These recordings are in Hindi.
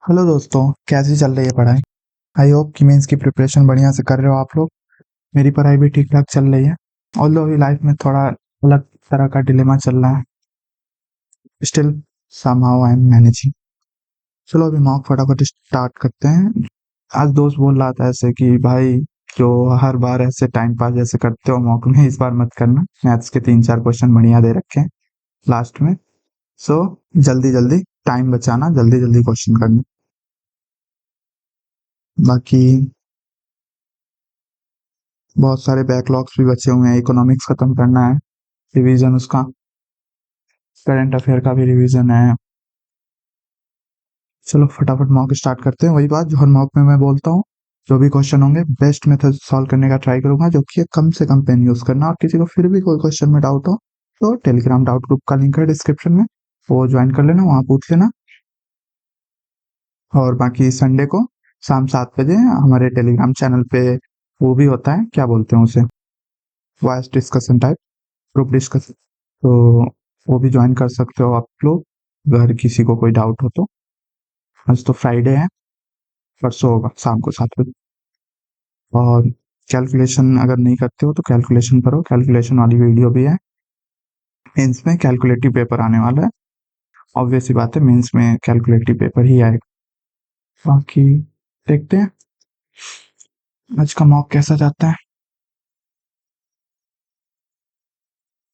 हेलो दोस्तों, कैसी चल रही है पढ़ाई? आई होप कि मेंस की प्रिपरेशन बढ़िया से कर रहे हो आप लोग। मेरी पढ़ाई भी ठीक ठाक चल रही है। ऑल्दो अभी लाइफ में थोड़ा अलग तरह का डिलेमा चल रहा है। Still somehow I am managing. चलो अभी मॉक फटाफट स्टार्ट करते हैं। आज दोस्त बोल रहा था ऐसे कि भाई, जो हर बार ऐसे टाइम पास जैसे करते हो मॉक में, इस बार मत करना। मैथ्स के 3-4 क्वेश्चन बढ़िया दे रखे हैं लास्ट में। सो जल्दी जल्दी टाइम बचाना, जल्दी जल्दी क्वेश्चन करना। बाकी बहुत सारे बैकलॉग्स भी बचे हुए हैं। इकोनॉमिक्स खत्म करना है, रिवीजन उसका। करंट अफेयर का भी रिवीजन है। चलो फटाफट मॉक स्टार्ट करते हैं। वही बात जो हर मॉक में मैं बोलता हूँ, जो भी क्वेश्चन होंगे बेस्ट मेथड सॉल्व करने का ट्राई करूंगा, जो कि कम से कम पेन यूज करना। और किसी को फिर भी कोई क्वेश्चन में डाउट हो तो टेलीग्राम डाउट ग्रुप का लिंक है डिस्क्रिप्शन में, वो ज्वाइन कर लेना, वहां पूछ लेना। और बाकी संडे को शाम 7 बजे हमारे टेलीग्राम चैनल पे वो भी होता है, क्या बोलते हैं उसे, voice discussion type, group discussion. तो वो भी ज्वाइन कर सकते हो आप लोग, अगर किसी को कोई डाउट हो तो। आज तो फ्राइडे है, परसों होगा शाम को 7 बजे। और कैलकुलेशन अगर नहीं करते हो तो कैलकुलेशन करो, कैलकुलेशन वाली वीडियो भी है। मेंस में कैलकुलेटिव पेपर आने वाला है, ऑब्वियस सी बात है, मेंस में कैलकुलेटिव पेपर ही आएगा। बाकी देखते हैं आज का मॉक कैसा जाता है।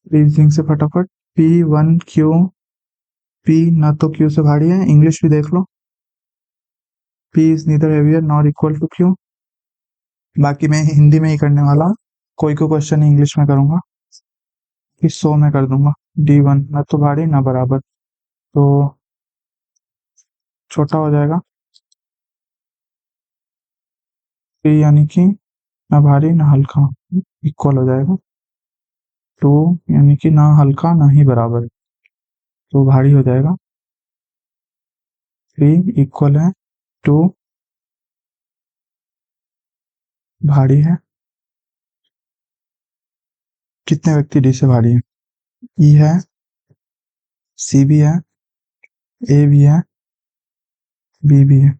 रीजनिंग से फटाफट। P1Q, P ना तो Q से भारी है, इंग्लिश भी देख लो। P is neither heavier nor equal to Q। बाकी मैं हिंदी में ही करने वाला हूँ, कोई कोई क्वेश्चन इंग्लिश में करूंगा। इस 100 में कर दूंगा। D1 ना तो भारी ना बराबर, तो छोटा हो जाएगा। P यानी कि ना भारी ना हल्का, इक्वल हो जाएगा। 2 यानी कि ना हल्का ना ही बराबर, तो भारी हो जाएगा। 3 इक्वल है, 2 भारी है। कितने व्यक्ति डी से भारी है? ई है, सी भी है, ए भी है, बी भी है।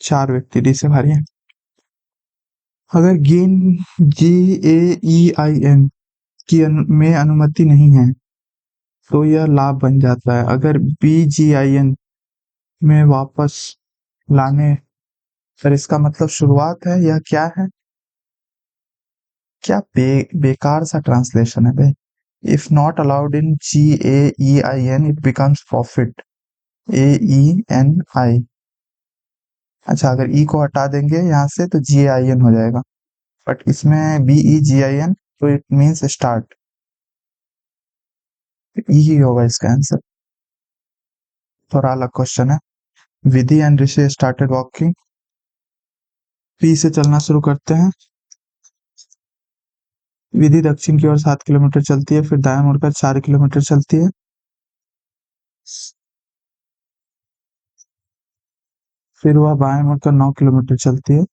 4 व्यक्ति डी से भारी है। अगर गेन GAEIN की में अनुमति नहीं है तो यह लाभ बन जाता है। अगर BGIN में वापस लाने, सर इसका मतलब शुरुआत है, यह क्या है? क्या बेकार सा ट्रांसलेशन है भाई। If not allowed in GAEIN it becomes profit, AENI। अच्छा, अगर ई को हटा देंगे यहाँ से तो GAIN हो जाएगा, बट इसमें BEGIN, तो इट मीन्स स्टार्ट। ई ही होगा इसका आंसर। थोड़ा अलग क्वेश्चन है। Vidhi and Rishi started walking. P से चलना शुरू करते हैं। विधि दक्षिण की ओर 7 किलोमीटर चलती है, फिर दाएं मुड़कर 4 किलोमीटर चलती है। फिर वह बाएं मुड़कर 9 किलोमीटर चलती है।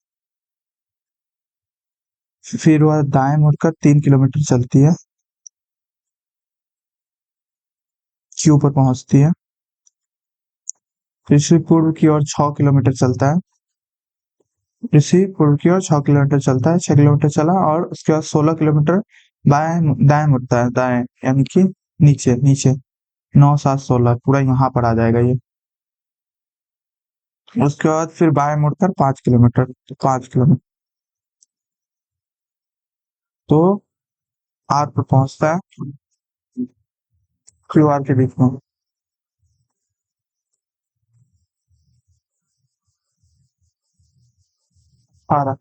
फिर वह दाएं मुड़कर 3 किलोमीटर चलती है, क्यू पर पहुंचती है। ऋषि पूर्व की ओर 6 किलोमीटर चलता है। ऋषि पूर्व की ओर 6 किलोमीटर चलता है, 6 किलोमीटर चला और उसके बाद 16 किलोमीटर बाएं दाएं मुड़ता है, दाएं यानी कि नीचे नीचे। 9 7 16 पूरा यहाँ पर आ जाएगा ये। उसके बाद फिर बाएं मुड़कर 5 किलोमीटर, तो 5 किलोमीटर, तो आर पर पहुंचता है, क्यू आर के बीच में। आ रहा,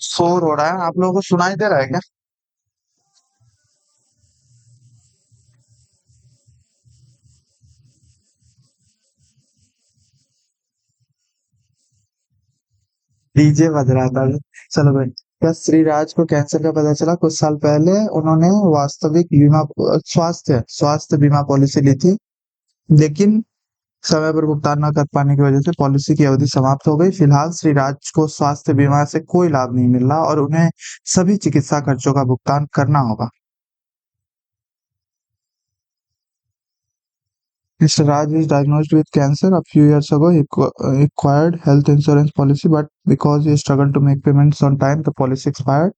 शोर हो रहा है, आप लोगों को सुनाई दे रहा है क्या? डीजे बज रहा था। चलो भाई, क्या श्रीराज को कैंसर का पता चला? कुछ साल पहले उन्होंने वास्तविक बीमा, स्वास्थ्य स्वास्थ्य बीमा पॉलिसी ली थी, लेकिन समय पर भुगतान न कर पाने की वजह से पॉलिसी की अवधि समाप्त हो गई। फिलहाल श्री राज को स्वास्थ्य बीमा से कोई लाभ नहीं मिल रहा और उन्हें सभी चिकित्सा खर्चों का भुगतान करना होगा। Mr. Raj is diagnosed with cancer a few years ago. He acquired health insurance policy, but because he struggled to make payments on time, the policy expired.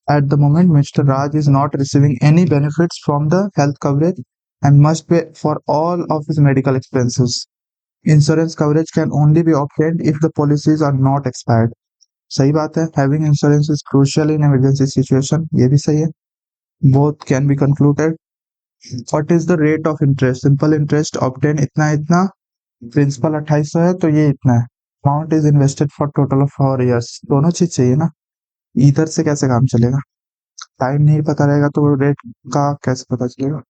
At the moment, Mr. Raj is not receiving any benefits from the health coverage and must pay for all of his medical expenses. Insurance coverage can only be obtained if the policies are not expired. सही बात है. Having insurance is crucial in emergency situation. ये भी सही है. Both can be concluded. What is the rate of interest? Simple interest obtain इतना इतना. प्रिंसिपल 2800 है तो ये इतना है. Amount is invested for total of 4 years. दोनों चीज चाहिए ना. इधर से कैसे काम चलेगा. टाइम नहीं पता रहेगा तो रेट का कैसे पता चलेगा.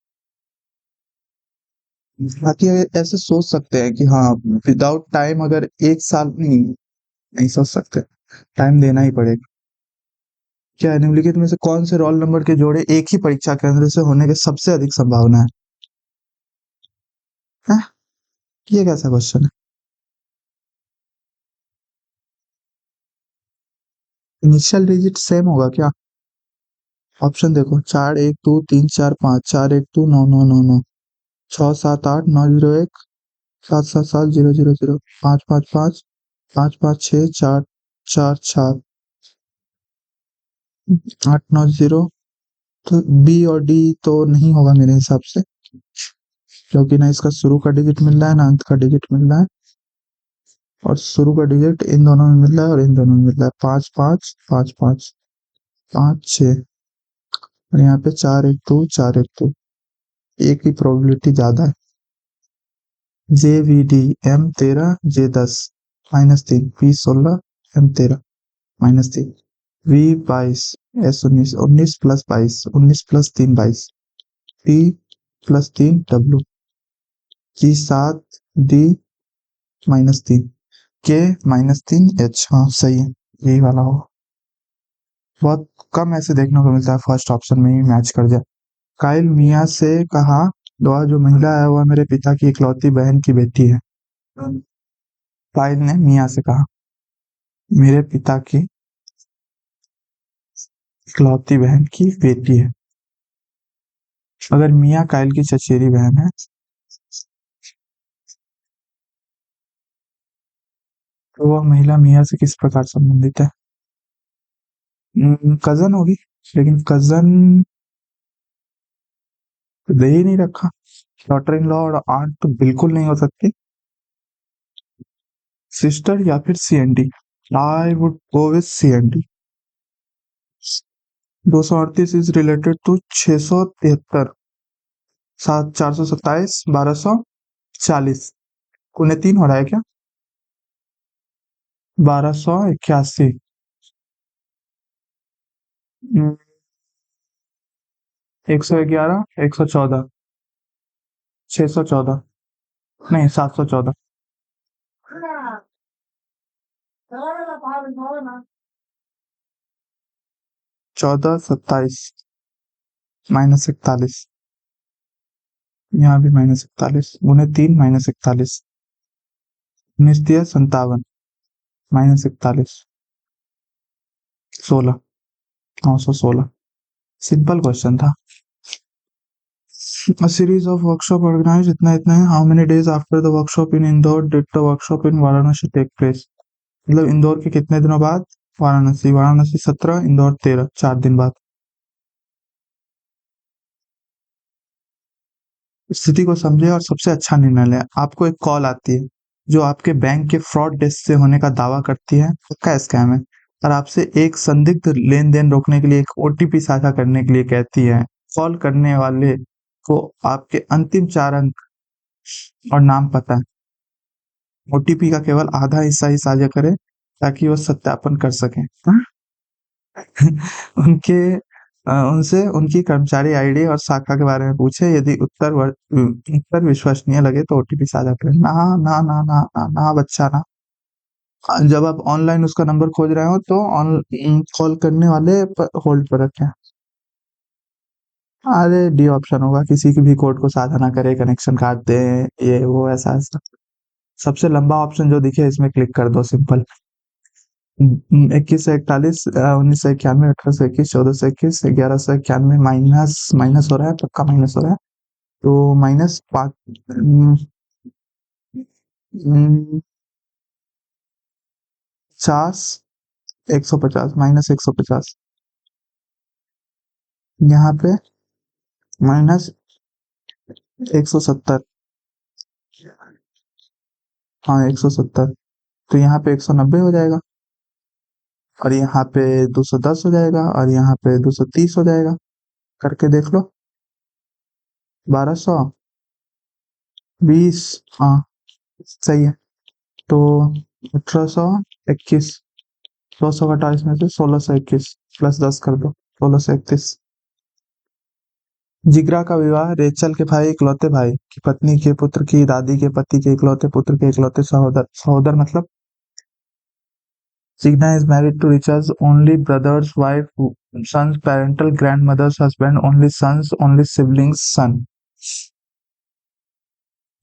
बाकी ऐसे सोच सकते हैं कि हाँ, विदाउट टाइम अगर 1 साल नहीं सोच सकते. टाइम देना ही पड़ेगा. क्या है, निम्नलिखित में से कौन से रोल नंबर के जोड़े एक ही परीक्षा केंद्र से होने की सबसे अधिक संभावना है. हाँ? ये कैसा क्वेश्चन है. इनिशियल डिजिट सेम होगा क्या. ऑप्शन देखो. 4 1 2 3 4 5. 4 1 2 9 9 9 9. 6 7 8 9 0 1. 7 7 7 0 0 0. 5 5 5. 5 5 6 4 4 4. 8 9 0. तो बी और डी तो नहीं होगा मेरे हिसाब से, क्योंकि ना इसका शुरू का डिजिट मिल रहा है ना अंत का डिजिट मिल रहा है. और शुरू का डिजिट इन दोनों में मिल रहा है और इन दोनों में मिल रहा है. 5 5 5 5. 5 6. और यहाँ पे 4 1 2 4 1 2. एक की प्रोबेबिलिटी ज्यादा है. JVD M13 J10 -3 P16 M13 -3 V22 S19 19 + 22 19 + 3 22 P +3 W G7 D -3 K -3 H. हाँ सही है, यही वाला होगा. बहुत कम ऐसे देखने को मिलता है फर्स्ट ऑप्शन में ही मैच कर जाए. काइल मिया से कहा, वह जो महिला है वह मेरे पिता की इकलौती बहन की बेटी है. काइल ने मिया से कहा, मेरे पिता की इकलौती बहन की बेटी है. अगर मिया काइल की चचेरी बहन है तो वह महिला मिया से किस प्रकार संबंधित है. कजन होगी. लेकिन कजन दे ही नहीं रखा. डॉटर इन लॉ और आंट तो बिल्कुल नहीं हो सकती. सिस्टर या फिर CND. I would go with CND. 238 is related to 673. 427 1240. उन्हें 3 हो रहा है क्या. 1281. 111 114. 614. नहीं 714. 14 27 -41. यहाँ भी -41. उन्हें 3 -41. 19 57 -41. 16 916. सिंपल क्वेश्चन था. A series of workshop organized इतना इतना है. How many days after the workshop in Indore did the workshop in Varanasi take place. मतलब इंदौर के कितने दिनों बाद वाराणसी. वाराणसी 17, इंदौर 13. 4 दिन बाद. स्थिति को समझे और सबसे अच्छा निर्णय लें. आपको एक कॉल आती है जो आपके बैंक के फ्रॉड डेस्क से होने का दावा करती है, पक्का स्कैम है, और आपसे एक संदिग्ध लेन देन रोकने के लिए एक OTP साझा करने के लिए कहती है. कॉल करने वाले को आपके अंतिम 4 अंक और नाम पता है. OTP का केवल आधा हिस्सा ही साझा करें ताकि वो सत्यापन कर सकें. हाँ? उनके उनसे उनकी कर्मचारी आईडी और शाखा के बारे में पूछे. यदि उत्तर विश्वसनीय लगे तो OTP साझा करें. ना ना ना ना ना ना बच्चा ना. जब आप ऑनलाइन उसका नंबर खोज रहे हो तो कॉल करने वाले पर होल्ड पर रखें. अरे डी ऑप्शन होगा. किसी की भी कोड को साझा ना करे, कनेक्शन काट दे, ये वो ऐसा ऐसा. सबसे लंबा ऑप्शन जो दिखे इसमें क्लिक कर दो, सिंपल। 2141, 1991, 1821, 1421, 1191, माइनस माइनस हो रहा है, पक्का माइनस हो रहा है। तो माइनस 50, 150, -150, यहाँ पे -170, हाँ 170, तो यहाँ पे 190 हो जाएगा, और यहाँ पे 210 हो जाएगा, और यहाँ पे 230 हो जाएगा। करके देख लो। 1220, हाँ सही है। तो 1821, 200 घटा इसमें से 1621, +10 कर दो, 1631। जिग्रा का विवाह रेचल के भाई इकलौते भाई की पत्नी के पुत्र की दादी के पति के इकलौते पुत्र के इकलौते सहोदर, सहोदर मतलब Signa is married to Richard's only brother's wife, son's parental grandmother's husband, only sons, only siblings, son.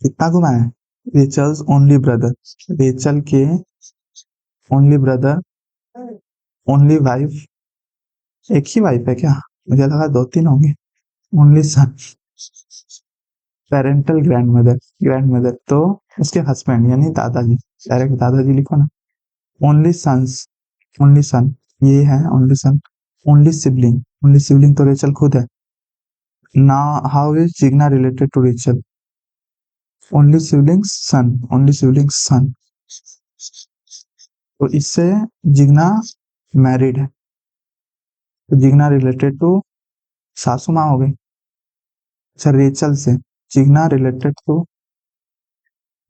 कितना गुना है? रेचल्स ओनली ब्रदर, रेचल के ओनली ब्रदर, ओनली वाइफ, एक ही वाइफ है क्या? मुझे लगा 2-3 होंगे। Only son, parental grandmother, grandmother तो उसके हस्बैंड यानी दादाजी, डायरेक्ट दादाजी लिखो ना। ओनली सन्स, ओनली सन, ये है only son. Only sibling, only sibling तो रेचल खुद है ना। How is Jigna related to Rachel? Only siblings son, only siblings son, तो इससे जिग्ना मैरिड है, तो जिग्ना रिलेटेड टू सासू माँ हो गई। अच्छा रेचल से Jigna related to,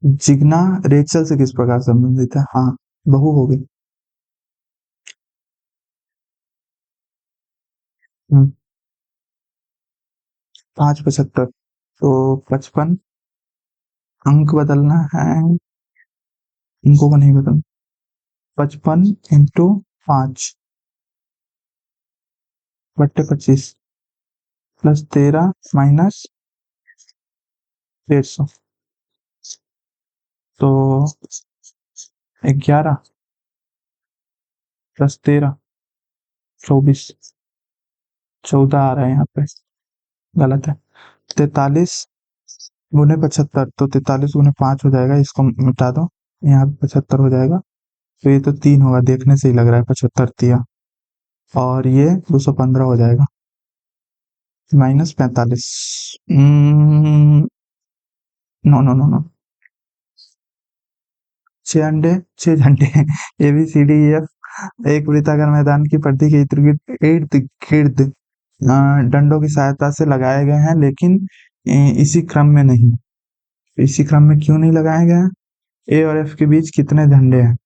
Jigna Rachel से किस प्रकार संबंधित है? हाँ बहू हो गई। 575, तो 55 अंक बदलना है, अंकों को नहीं बदलना। 55 इंटू 5 बट्टे 25 प्लस 13 माइनस 150, तो 11 प्लस 13 24, 14 आ रहा है यहाँ पे, गलत है। 43 गुने 75, तो 43 गुने 5 हो जाएगा, इसको मिटा दो, यहाँ पे 75 हो जाएगा, तो ये तो 3 होगा, देखने से ही लग रहा है 75 दिया, और ये 215 हो जाएगा, -45। नो नो नो नो, 6 अंडे 6 झंडे ABCDEF एक वृत्ताकार मैदान की परिधि के इर्द गिर्द डंडों की सहायता से लगाए गए हैं, लेकिन इसी क्रम में नहीं। इसी क्रम में क्यों नहीं लगाए गए हैं? ए और एफ के बीच कितने झंडे हैं?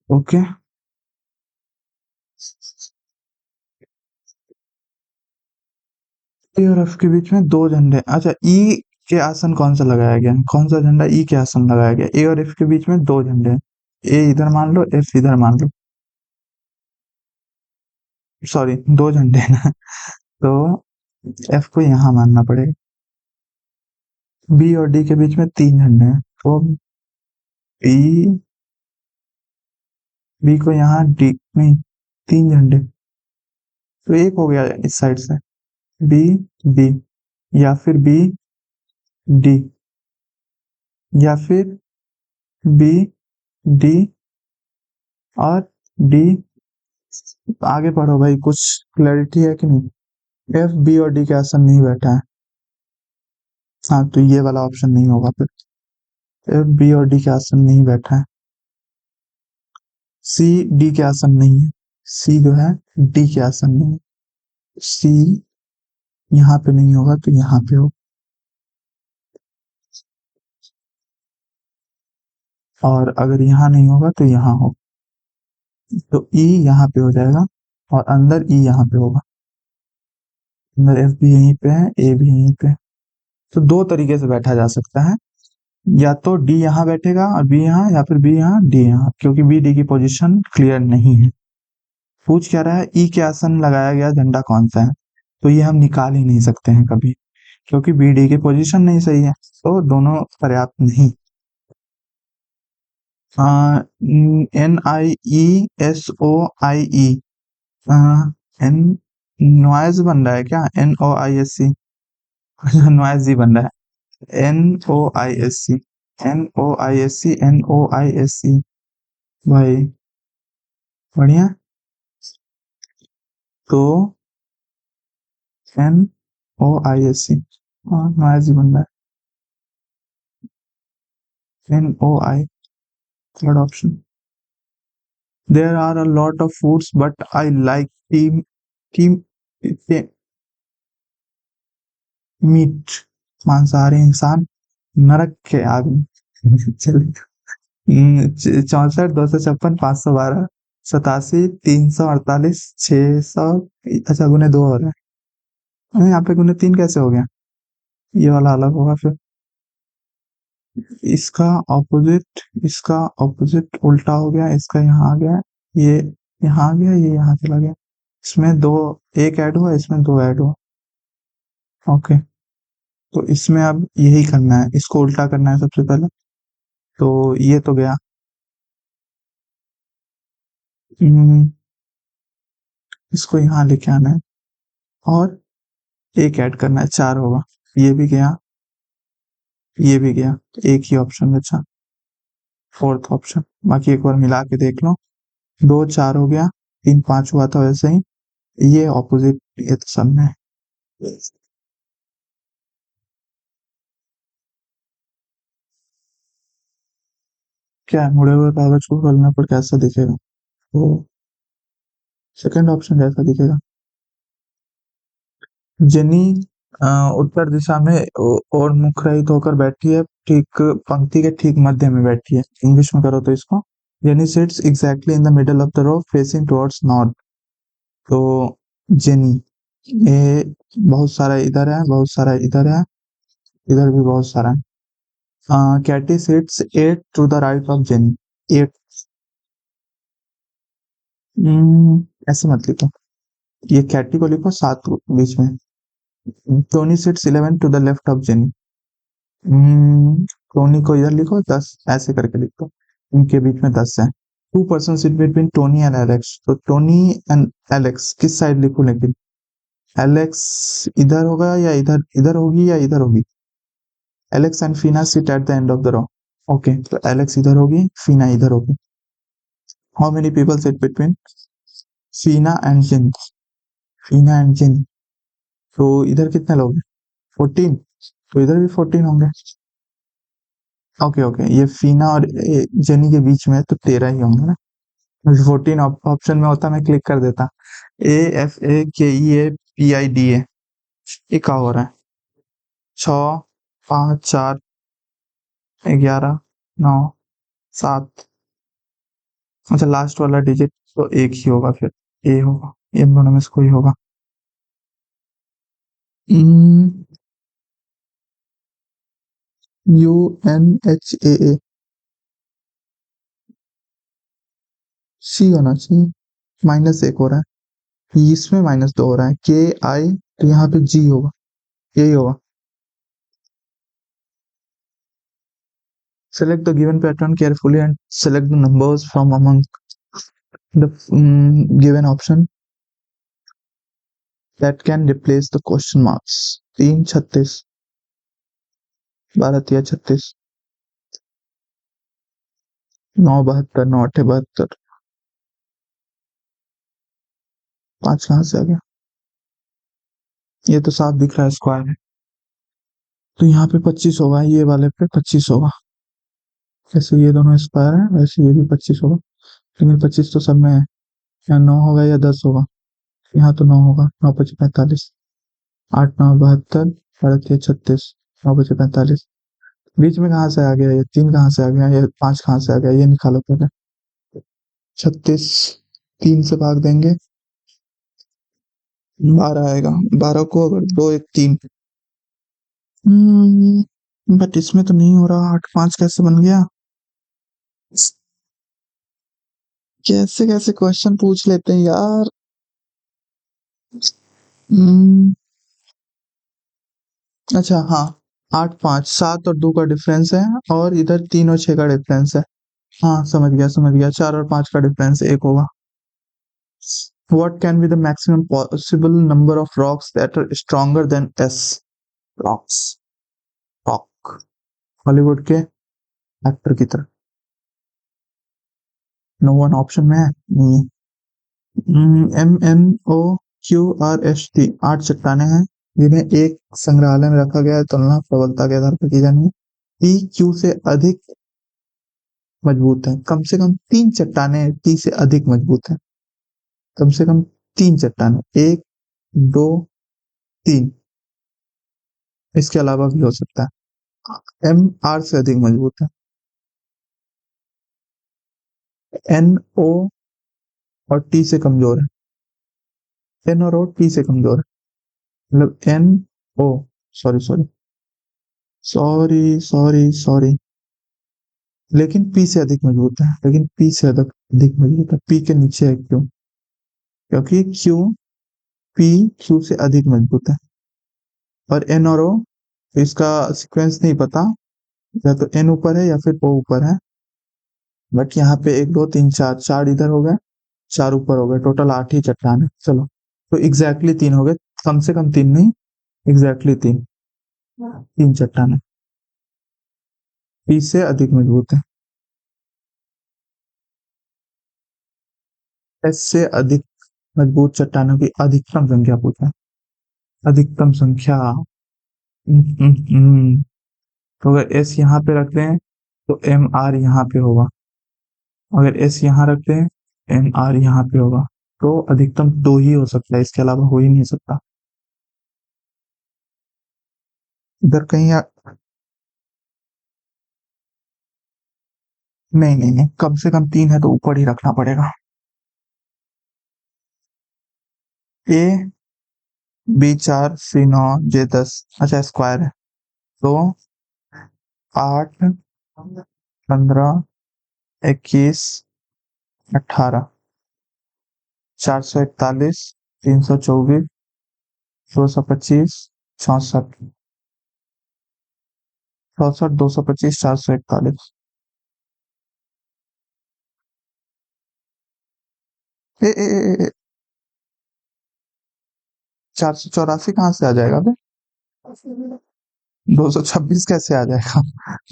ओके, ए और एफ के बीच में 2 झंडे। अच्छा ई के आसन कौन सा लगाया गया? कौन सा झंडा ई के आसन लगाया गया? ए और एफ के बीच में 2 झंडे हैं, ए इधर मान लो, एफ इधर मान लो, सॉरी 2 झंडे हैं ना, तो एफ को यहाँ मानना पड़ेगा। बी और डी के बीच में 3 झंडे हैं, तो बी, बी को यहाँ डी नहीं, 3 झंडे, तो एक हो गया इस साइड से, बी बी, या फिर बी डी, या फिर बी डी और डी। आगे पढ़ो भाई, कुछ क्लैरिटी है कि नहीं? एफ बी और डी के आसन नहीं बैठा है, हाँ तो ये वाला ऑप्शन नहीं होगा फिर, एफ बी और डी के आसन नहीं बैठा है। सी डी के आसन नहीं है, सी जो है डी के आसन नहीं है, सी यहाँ पे नहीं होगा तो यहाँ पे हो, और अगर यहाँ नहीं होगा तो यहाँ हो, तो ई यहाँ पे हो जाएगा, और अंदर ई यहाँ पे होगा, अंदर एफ भी यहीं पे है, ए भी यहीं पे है। तो 2 तरीके से बैठा जा सकता है, या तो डी यहाँ बैठेगा और बी यहाँ, या फिर बी यहाँ डी यहाँ, क्योंकि बी डी की पोजीशन क्लियर नहीं है। पूछ क्या रहा है? ई के आसन लगाया गया झंडा कौन सा है, तो ये हम निकाल ही नहीं सकते हैं कभी, क्योंकि बी डी की पोजीशन नहीं सही है, तो दोनों पर्याप्त नहीं। NIESOIE, एन नॉइज बन रहा है क्या? NOISC, नॉइज ही बन रहा है। NOISC भाई, बढ़िया। तो NOISC, हाँ नॉइज ही बन रहा है। NOI, third option. There are a lot of foods, but I like team meat. मांसाहारी इंसान, नरक के आदमी। चलिए, 64, 256, 512, 87, 348, 600। अच्छा, गुने दो हो रहा है, यहाँ पे गुने तीन कैसे हो गया? ये वाला अलग होगा फिर। इसका ऑपोजिट उल्टा हो गया, इसका यहाँ आ गया, ये यहाँ आ गया, ये यहाँ चला गया। इसमें दो, एक ऐड हुआ, इसमें दो ऐड हुआ। ओके, तो इसमें अब यही करना है, इसको उल्टा करना है सबसे पहले। तो ये तो गया। हम्म, इसको यहाँ लेके आना है और एक ऐड करना है, चार होगा। ये भी गया, ये भी गया, एक ही ऑप्शन बचा, फोर्थ ऑप्शन। बाकी एक बार मिला के देख लो। दो चार हो गया, तीन पांच हुआ था वैसे ही। ये ऑपोजिट, ये तो सब में है। क्या है, मुड़े हुए कागज को खोलने पर कैसा दिखेगा? तो सेकंड ऑप्शन कैसा दिखेगा? जेनी अ, उत्तर दिशा में और मुख रहित होकर बैठी है, ठीक पंक्ति के ठीक मध्य में बैठी है। इंग्लिश में करो तो इसको, Jenny sits exactly in the middle of the row facing towards north. तो जेनी, ये बहुत सारा इधर है, बहुत सारा इधर है, इधर भी बहुत सारा है। Katie sits at to the right of Jenny. At, ऐसे मत लिखो, ये कैटी को लिखो सात को बीच में। Tony sits 11 to the left of Jenny. Tony को इधर लिखो, 10 ऐसे करके लिखो, इनके बीच में 10 है। Two person sit between Tony and Alex, तो टोनी एंड एलेक्स किस साइड लिखूं? लेकिन एलेक्स इधर होगा या इधर, इधर होगी या इधर होगी? Alex and Fina sit at the end of the row. Okay, तो एलेक्स इधर होगी, फीना इधर होगी। How many people sit between Fina and Jin? Fina and Jin, तो इधर कितने लोग हैं? 14, तो इधर भी 14 होंगे। ओके ओके, ये फीना और जेनी के बीच में, तो 13 ही होंगे ना। 14 ऑप्शन में होता, मैं क्लिक कर देता। AFAKEAPIDA, ये क्या हो रहा है? 6, 5, 4, 11, 9, 7। अच्छा, लास्ट वाला डिजिट तो एक ही होगा फिर, ए होगा, इन दोनों में से कोई होगा। UNHAA, सी होना चाहिए। -1 हो रहा है, इसमें -2 हो रहा है। KI, तो यहाँ पे जी होगा, यही होगा। Select the given pattern carefully and select the numbers from among the given option that can replace the question marks. 3, 36, 12 तिया 36, 9, 72, 9, 8, 72, 5 कहाँ से आ गया? ये तो साफ दिख रहा है, स्क्वायर है, तो यहाँ पे 25 होगा, ये वाले पे 25 होगा। जैसे ये दोनों स्क्वायर है, वैसे ये भी 25 होगा, लेकिन 25 तो सब में है। यहाँ 9 होगा या 10 होगा? यहाँ तो 9 होगा। 9 पचे 45, 8, 9, 72, 12 तिया 36, 9 पचे 45। बीच में कहाँ से आ गया ये? 3 कहाँ से आ गया? ये 5 कहाँ से आ गया? ये निकालो पहले। 36, 3 से भाग देंगे, 12 आएगा। 12 को अगर 2, 1, 3, बट इसमें तो नहीं हो रहा। 8, 5 कैसे बन गया? कैसे कैसे क्वेश्चन पूछ लेते हैं यार। हम्म, अच्छा हाँ, 8 5 7 और 2 का डिफरेंस है और इधर 3 और 6 का डिफरेंस है। हाँ समझ गया 4 और 5 का डिफरेंस 1 होगा। What can be the maximum possible number of rocks that are stronger than S? Rocks. Rock. Hollywood के एक्टर की तरह। नो वन ऑप्शन में है नहीं। MnO, Q, R, S, T 8 चट्टाने हैं जिन्हें एक संग्रहालय में रखा गया है, तुलना प्रबलता के आधार पर की जानी है। P Q से अधिक मजबूत है। कम से कम 3 चट्टाने T से अधिक मजबूत है। कम से कम 3 चट्टाने, 1 2 3, इसके अलावा भी हो सकता है। M R से अधिक मजबूत है। NO और T से कमजोर है। N और O T से कमजोर है। मतलब NO, sorry sorry sorry sorry sorry, लेकिन P से अधिक मजबूत है। लेकिन P से अधिक मजबूत है। P के नीचे है क्यों? क्योंकि P Q से अधिक मजबूत है। और N और O, इसका सीक्वेंस नहीं पता, या तो N ऊपर है या फिर O ऊपर है। बट यहाँ पे 1 2 3 4, 4 इधर हो गए, 4 ऊपर हो गए, टोटल 8 ही चट्टान है। चलो तो एग्जैक्टली 3 हो गए, कम से कम 3 नहीं, एग्जैक्टली 3, 3 चट्टान है। P से अधिक मजबूत है। S से अधिक मजबूत चट्टानों की अधिकतम संख्या पूछा। अधिकतम संख्या। तो अगर S यहाँ पे रखते हैं तो MR यहाँ पे होगा। अगर S यहाँ रखते हैं MR यहाँ पे होगा। तो अधिकतम 2 ही हो सकता है, इसके अलावा हो ही नहीं सकता। इधर कहीं नहीं, कम से कम 3 है तो ऊपर ही रखना पड़ेगा। A B4 C9 J10, अच्छा स्क्वायर है तो 8 15 21 18, 441 324 225 66 64 225 441। 484 कहाँ से आ जाएगा बे? 226 कैसे आ जाएगा?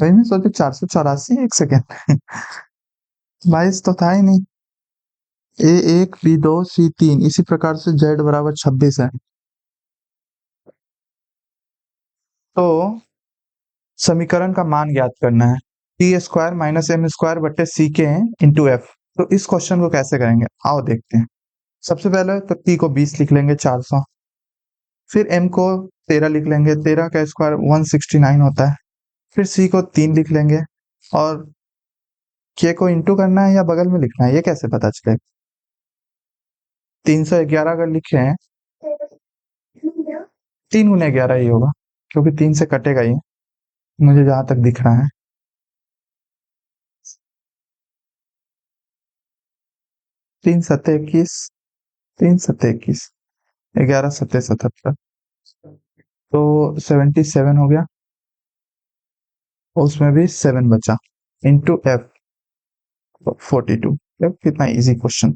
वही मैं सोचे 484, एक सेकेंड। 22 तो था ही नहीं। A1 B2 C3, इसी प्रकार से Z बराबर 26 है। तो समीकरण का मान ज्ञात करना है। T square minus M square बटे सी के इंटू एफ। तो इस क्वेश्चन को कैसे करेंगे आओ देखते हैं। सबसे पहले तो टी को 20 लिख लेंगे 400, फिर एम को 13 लिख लेंगे, 13 का स्क्वायर 169 होता है। फिर सी को 3 लिख लेंगे और के को इंटू करना है या बगल में लिखना है ये कैसे पता चले? 311 अगर लिखे हैं, 3 × 11 ही होगा क्योंकि 3 से कटेगा ही, मुझे जहां तक दिख रहा है। 3 × 7 = 21, 3 × 7 = 21, 11 × 7 = 77, तो 77 हो गया और उसमें भी 7 बचा इंटू एफ 42। कितना easy question.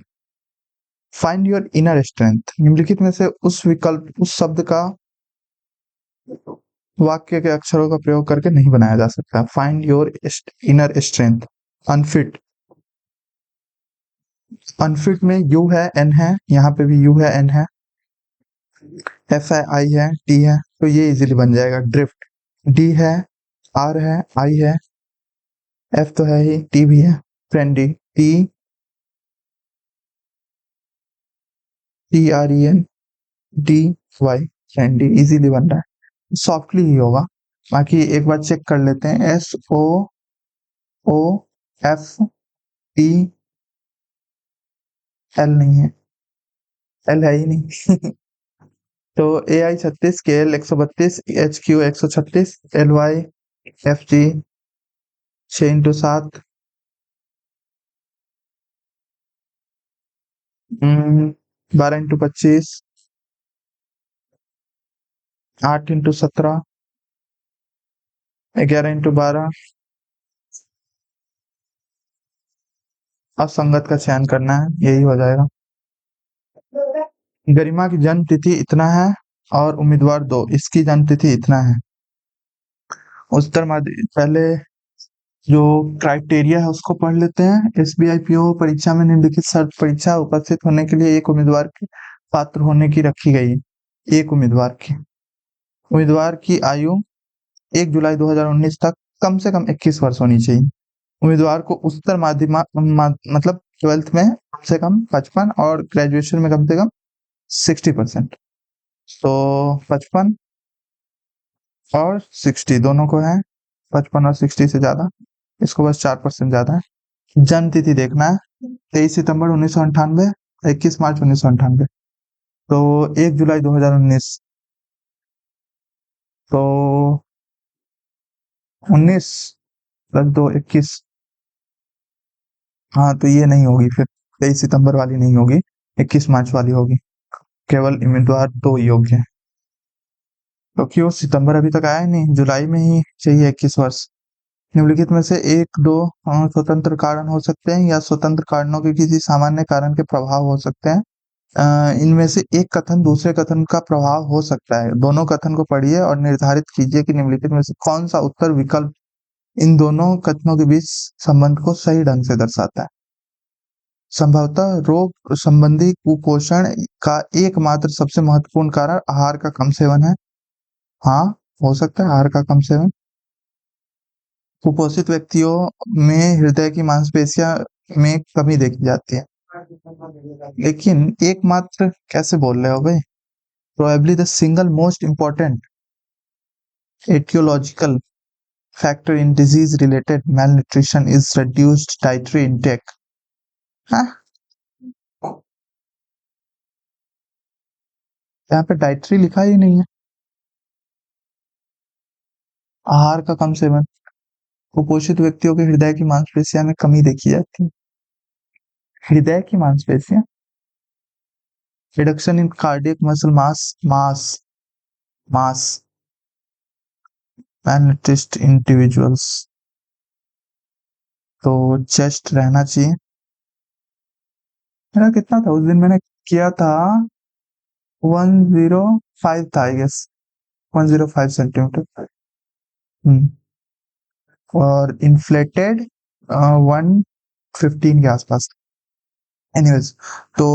Find your inner strength. निम्नलिखित में से उस विकल्प उस शब्द का वाक्य के अक्षरों का प्रयोग करके नहीं बनाया जा सकता। Find your inner strength. Unfit, unfit में यू है एन है, यहाँ पे भी यू है एन है, एफ है आई है टी है, तो ये इजीली बन जाएगा। ड्रिफ्ट, डी है आर है आई है, एफ तो है ही, टी भी है। Trendy, T T R E N D Y, trendy easily बन रहा है। सॉफ्टली ही होगा। बाकी एक बार चेक कर लेते हैं। S O O F T L नहीं है, एल है ही नहीं। तो ए I 36, K L 132, H Q 136, L Y F G 6 × 7, 12 × 25, 8 × 17, 11 into 12 असंगत का चयन करना है, यही हो जाएगा। गरिमा की जन्म तिथि इतना है और उम्मीदवार 2, इसकी जन्म तिथि इतना है। उत्तर माध्यमिक पहले जो क्राइटेरिया है उसको पढ़ लेते हैं। एसबीआई पीओ परीक्षा में निम्नलिखित शर्त परीक्षा उपस्थित होने के लिए एक उम्मीदवार के पात्र होने की रखी गई है। एक उम्मीदवार की आयु 1 जुलाई 2019 तक कम से कम 21 वर्ष होनी चाहिए। उम्मीदवार को उच्चतर मतलब 12th में कम से कम 55 और ग्रेजुएशन में कम से कम 60%। तो 55 और 60 दोनों को है, 55 और 60 से ज्यादा, इसको बस 4% ज्यादा है। जन्म तिथि देखना है, 23 सितंबर 1998, 21 मार्च 1998। तो 1 जुलाई 2019, तो 19 प्लस 2 21। हाँ तो ये नहीं होगी फिर, 23 सितंबर वाली नहीं होगी, 21 मार्च वाली होगी। केवल उम्मीदवार 2 योग्य है, क्योंकि वो सितंबर अभी तक आया नहीं, जुलाई में ही चाहिए 21 वर्ष। निम्नलिखित में से एक दो स्वतंत्र कारण हो सकते हैं या स्वतंत्र कारणों के किसी सामान्य कारण के प्रभाव हो सकते हैं। इनमें से एक कथन दूसरे कथन का प्रभाव हो सकता है। दोनों कथन को पढ़िए और निर्धारित कीजिए कि निम्नलिखित में से कौन सा उत्तर विकल्प इन दोनों कथनों के बीच संबंध को सही ढंग से दर्शाता है। संभवतः रोग संबंधी कुपोषण का एकमात्र सबसे महत्वपूर्ण कारण आहार का कम सेवन है। हाँ, हो सकता है आहार का कम सेवन। कुपोषित व्यक्तियों में हृदय की मांसपेशियां में कमी देखी जाती है। लेकिन एकमात्र कैसे बोल रहे हो भाई? Probably the single most important etiological factor in disease-related malnutrition is reduced dietary intake. हाँ, यहाँ पे डाइटरी लिखा ही नहीं है। आहार का कम सेवन, कुपोषित व्यक्तियों के हृदय की मांसपेशियां में कमी देखी जाती है। हृदय की मांसपेशियां, reduction in cardiac muscle mass malnourished individuals, तो चेस्ट रहना चाहिए। मेरा कितना था उस दिन मैंने किया था, 105 था आई गेस, 105 सेंटीमीटर। और इन्फ्लेटेड 115 के आसपास। एनीवेज, तो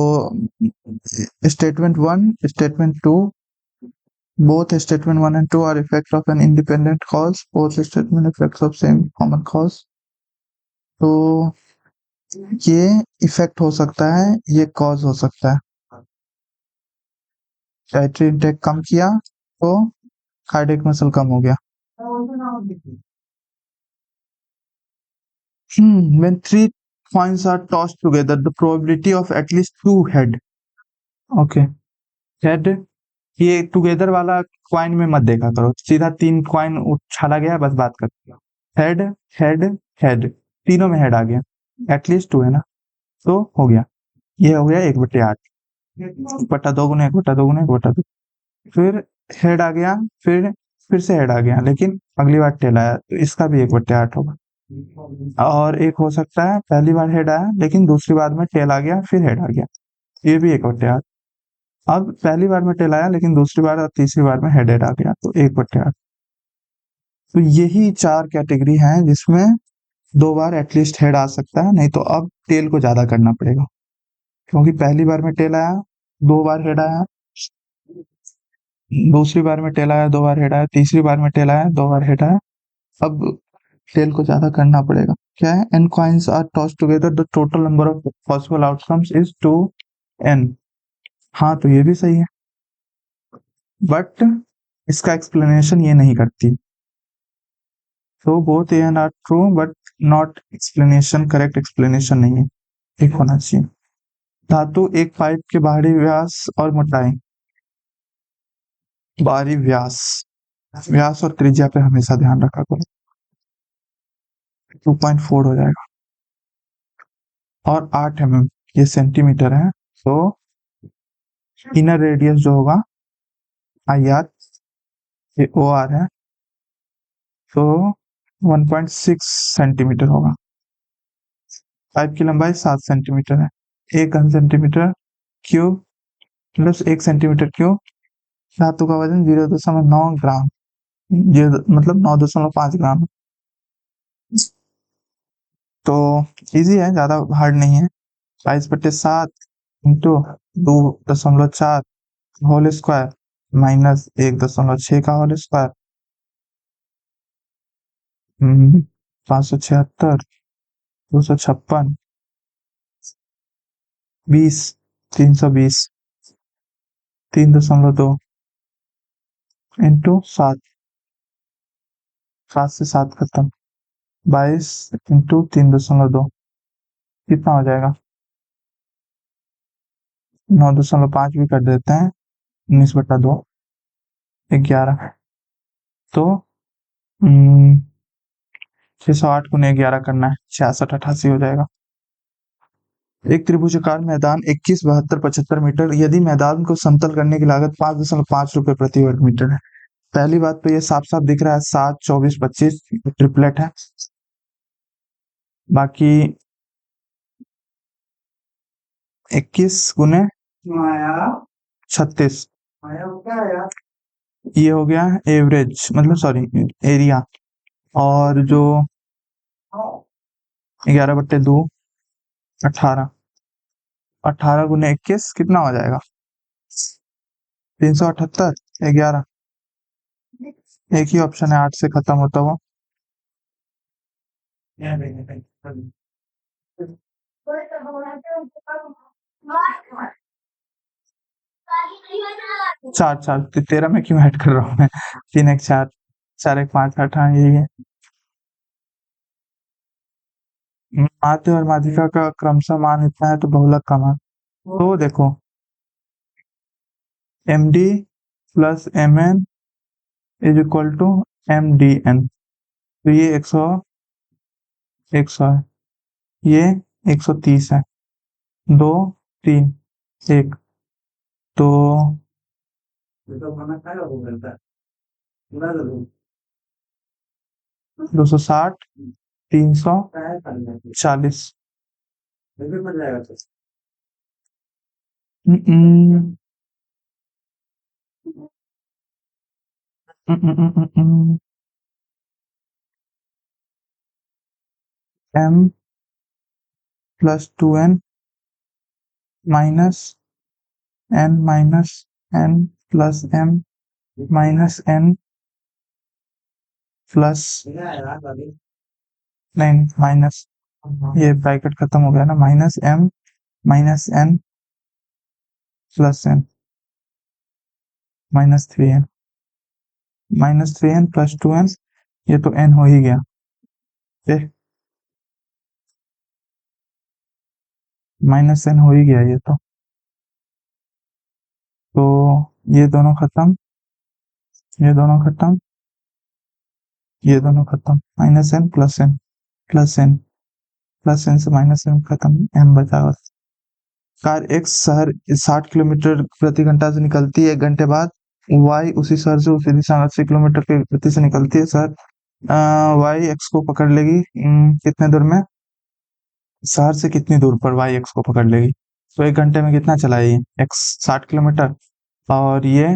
statement 1 statement 2, both statement 1 and 2 are effects of an independent cause, both statement effects of same common cause। तो ये इफेक्ट हो सकता है, ये कॉज हो सकता है। डाइटरी इंटेक कम किया तो कार्डियक मसल कम हो गया। When three coins are tossed together, the probability of at least two head, okay, head, ये टुगेदर वाला कॉइन में मत देखा करो, सीधा 3 कॉइन उछाला गया बस बात करते हो। हेड हेड हेड, तीनों में हेड आ गया, एटलीस्ट 2 है ना, तो हो गया। ये हो गया 1/8, 1/2 गुना 1/2 गुना 1/2, फिर हेड आ गया, फिर से हेड आ गया, लेकिन अगली बार टेल आया तो इसका भी 1/8 होगा। और एक हो सकता है पहली बार हेड आया लेकिन दूसरी बार में टेल आ गया फिर हेड आ गया, ये भी 1/8। अब पहली बार में टेल आया लेकिन दूसरी बार और तीसरी बार में हेड आ गया, तो 1/8। तो यही 4 कैटेगरी हैं जिसमें 2 बार एटलीस्ट हेड आ सकता है, नहीं तो अब टेल को ज्यादा करना पड़ेगा, क्योंकि पहली बार में टेल आया, 2 बार हेड आया, दूसरी बार में टेल आया, 2 बार हेड आया, तीसरी बार में टेल आया, 2 बार हेड आया, अब टेल को ज्यादा करना पड़ेगा। क्या है? n coins are tossed together, the total number of possible outcomes is 2n। हाँ तो ये भी सही है, बट इसका एक्सप्लेनेशन ये नहीं करती। तो both A and R true but not explanation, correct explanation नहीं है, एक होना चाहिए। धातु एक पाइप के बाहरी व्यास और मोटाई, बाहरी व्यास और त्रिज्या पे हमेशा ध्यान रखा करो। 2.4 हो जाएगा, और 8 mm ये सेंटीमीटर है, तो इनर रेडियस जो होगा आई आर, ये ओ आर है, तो 1.6 सेंटीमीटर होगा। पाइप की लंबाई 7 सेंटीमीटर है। 1 घन centimetre cube plus 1 centimetre cube, धातु का वजन 0.9 ग्राम, मतलब 9.5 ग्राम। तो इजी है, ज्यादा हार्ड नहीं है। 22/7 इंटू 2.4 होल स्क्वायर माइनस 1.6 का होल स्क्वायर, 576, 256, 20, 320, 3.2 इंटू 7, 7 से 7 खत्म, 22 इंटू 3.2 कितना हो जाएगा? 9.5 भी कर देते हैं, 19/2 11। तो 608 गुने 11 करना है, 6688 हो जाएगा। एक त्रिभुजाकार मैदान 21, 72, 75 मीटर, यदि मैदान को समतल करने की लागत 5.5 रुपए प्रति वर्ग मीटर है। पहली बात तो ये साफ साफ दिख रहा है 7, 24, 25 ट्रिपलेट है। बाकी 21 गुने 36, ये हो गया एवरेज, मतलब सॉरी एरिया। और जो 11/2 18, 18 गुने 21 कितना हो जाएगा? 378, 11। एक ही ऑप्शन है 8 से खत्म होता हुआ। 4 4 13 में क्यों ऐड कर रहा हूँ मैं? 3 1 4, 4 1 5 8, हाँ यही है। माध्य और माध्यिका का क्रमशः मान इतना है तो बहुलक का मान, तो देखो md plus mn is equal to mdn। तो ये 100 100 है, ये 130 है, 2 3 1, तो 260, 340। m plus 2n minus n minus n plus m minus n plus, नहीं माइनस, ये ब्रैकेट खत्म हो गया ना, minus m minus n plus n -3n -3n plus 2n, ये तो n हो ही गया। -n हो ही गया ये तो ये दोनों खत्म, ये दोनों खत्म, ये दोनों खत्म, -n plus n plus n plus n से -n खत्म, m बचा बस। कार एक शहर 60 किलोमीटर प्रति घंटा से निकलती है, 1 घंटे बाद y उसी शहर से उसी दिशा में 80 किलोमीटर की गति से निकलती है। शहर y x को पकड़ लेगी, कितने दूर में? शहर से कितनी दूर पर y x को पकड़ लेगी? तो 1 घंटे में कितना चला ये x 60 किलोमीटर, और ये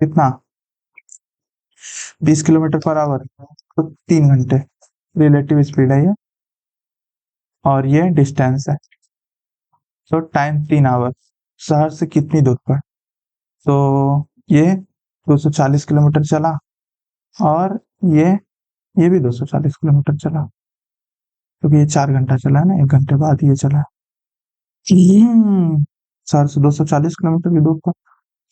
कितना 20 किलोमीटर पर आवर, तो 3 घंटे रिलेटिव स्पीड है ये, और ये डिस्टेंस है, तो टाइम 3 आवर। शहर से कितनी दूर पर? तो ये 240 किलोमीटर चला, और ये भी 240 किलोमीटर चला, क्योंकि ये 4 घंटा चला है ना, 1 घंटे बाद ये चला। शहर से 240 किलोमीटर की दूर पर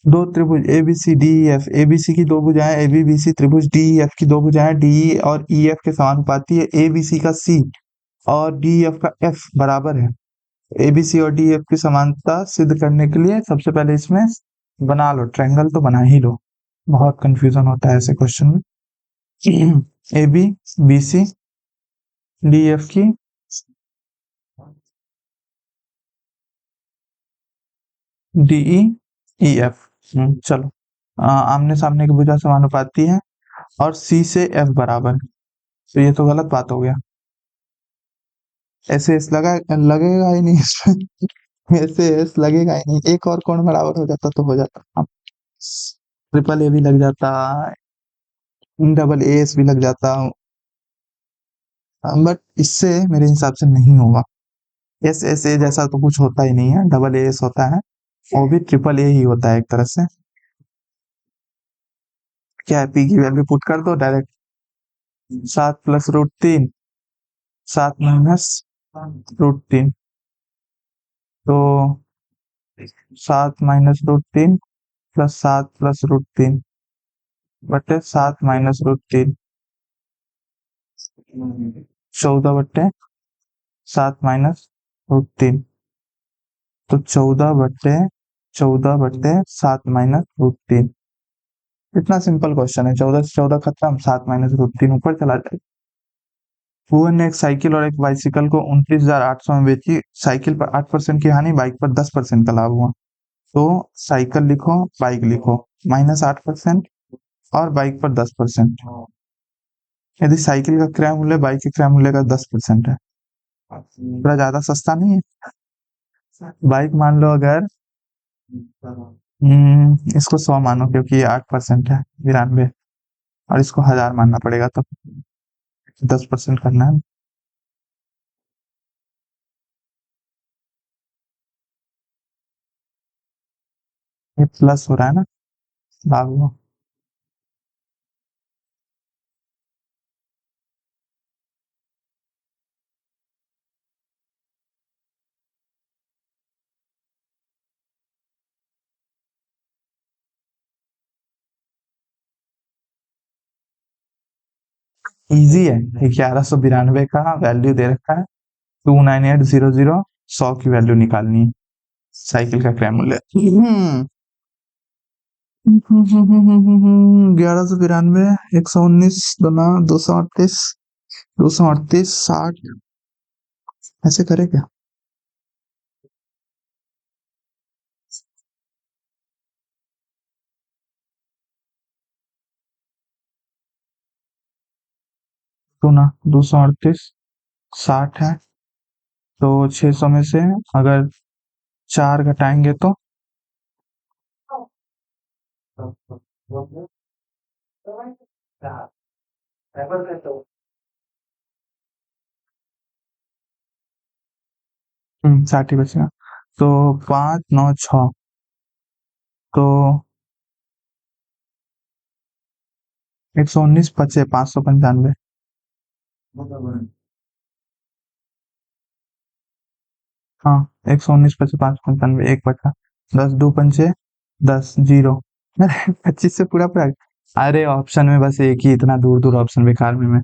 दो त्रिभुज A B C D E F, A B C की दो भुजाएं ए बी बी सी, त्रिभुज डी ई एफ की दो भुजाएं डी ई और ई एफ के समानुपाती है। ए बी सी का सी और डी एफ का एफ बराबर है। ए बी सी और डी एफ की समानता सिद्ध करने के लिए सबसे पहले इसमें बना लो, ट्रायंगल तो बना ही लो, बहुत कंफ्यूजन होता है ऐसे क्वेश्चन में। A B B C D F की डीई ई एफ, चलो आमने सामने की भुजा समानुपाती है, और सी से एफ बराबर है, तो ये तो गलत बात हो गया। ऐसे एस लगा लगेगा ही नहीं इसमें ऐसे एस लगेगा ही नहीं, एक और कोण बराबर हो जाता तो हो जाता। अब ट्रिपल ए भी लग जाता, डबल एस भी लग जाता, बट इससे मेरे हिसाब से नहीं होगा। एस एस ए जैसा तो कुछ होता ही नहीं है, डबल एस होता है, वो भी ट्रिपल ए ही होता है एक तरह से। क्या है, पी की वैल्यू पुट कर दो डायरेक्ट, 7 + √3, 7 - √3, तो 7 - √3 + 7 + √3 बटे 7 - √3, 14 बटे 7 - √3, तो 14 बटे 7 - √3। इतना सिंपल क्वेश्चन है, 14 से 14 खत्म, 7 - √3 ऊपर चला जाएगा। भुवन ने एक साइकिल और एक बाइसिकल को 29,800 में बेची, साइकिल पर 8% की हानि, बाइक पर 10% का लाभ हुआ। तो साइकिल लिखो, बाइक लिखो, -8% और बाइक पर 10%। यदि साइकिल का क्रय मूल्य बाइक के क्रय मूल्य का 10% है, थोड़ा ज्यादा सस्ता नहीं है? बाइक मान लो अगर, इसको 100 मानो क्योंकि ये 8% है, 92, और इसको 1000 मानना पड़ेगा, तो 10% करना है। ये प्लस हो रहा है ना, लाभ हुआ। इजी है, 1192 का वैल्यू दे रखा है, 29800, 100 की वैल्यू निकालनी है, साइकिल का क्रय मूल्य। 1192, 119 दुना 238, 238, 60, ऐसे करे क्या? दुना 238, 60 है, तो 600 में से अगर 4 घटाएंगे तो 60 ही बचेगा, तो 596, तो 119 बचे 595। हाँ, 119 बचे 595, एक बचा, 10 दो पंचे 10, जीरो। अरे 25 से पूरा पूरा, अरे ऑप्शन में बस एक ही, इतना दूर दूर ऑप्शन बेकार में मैं।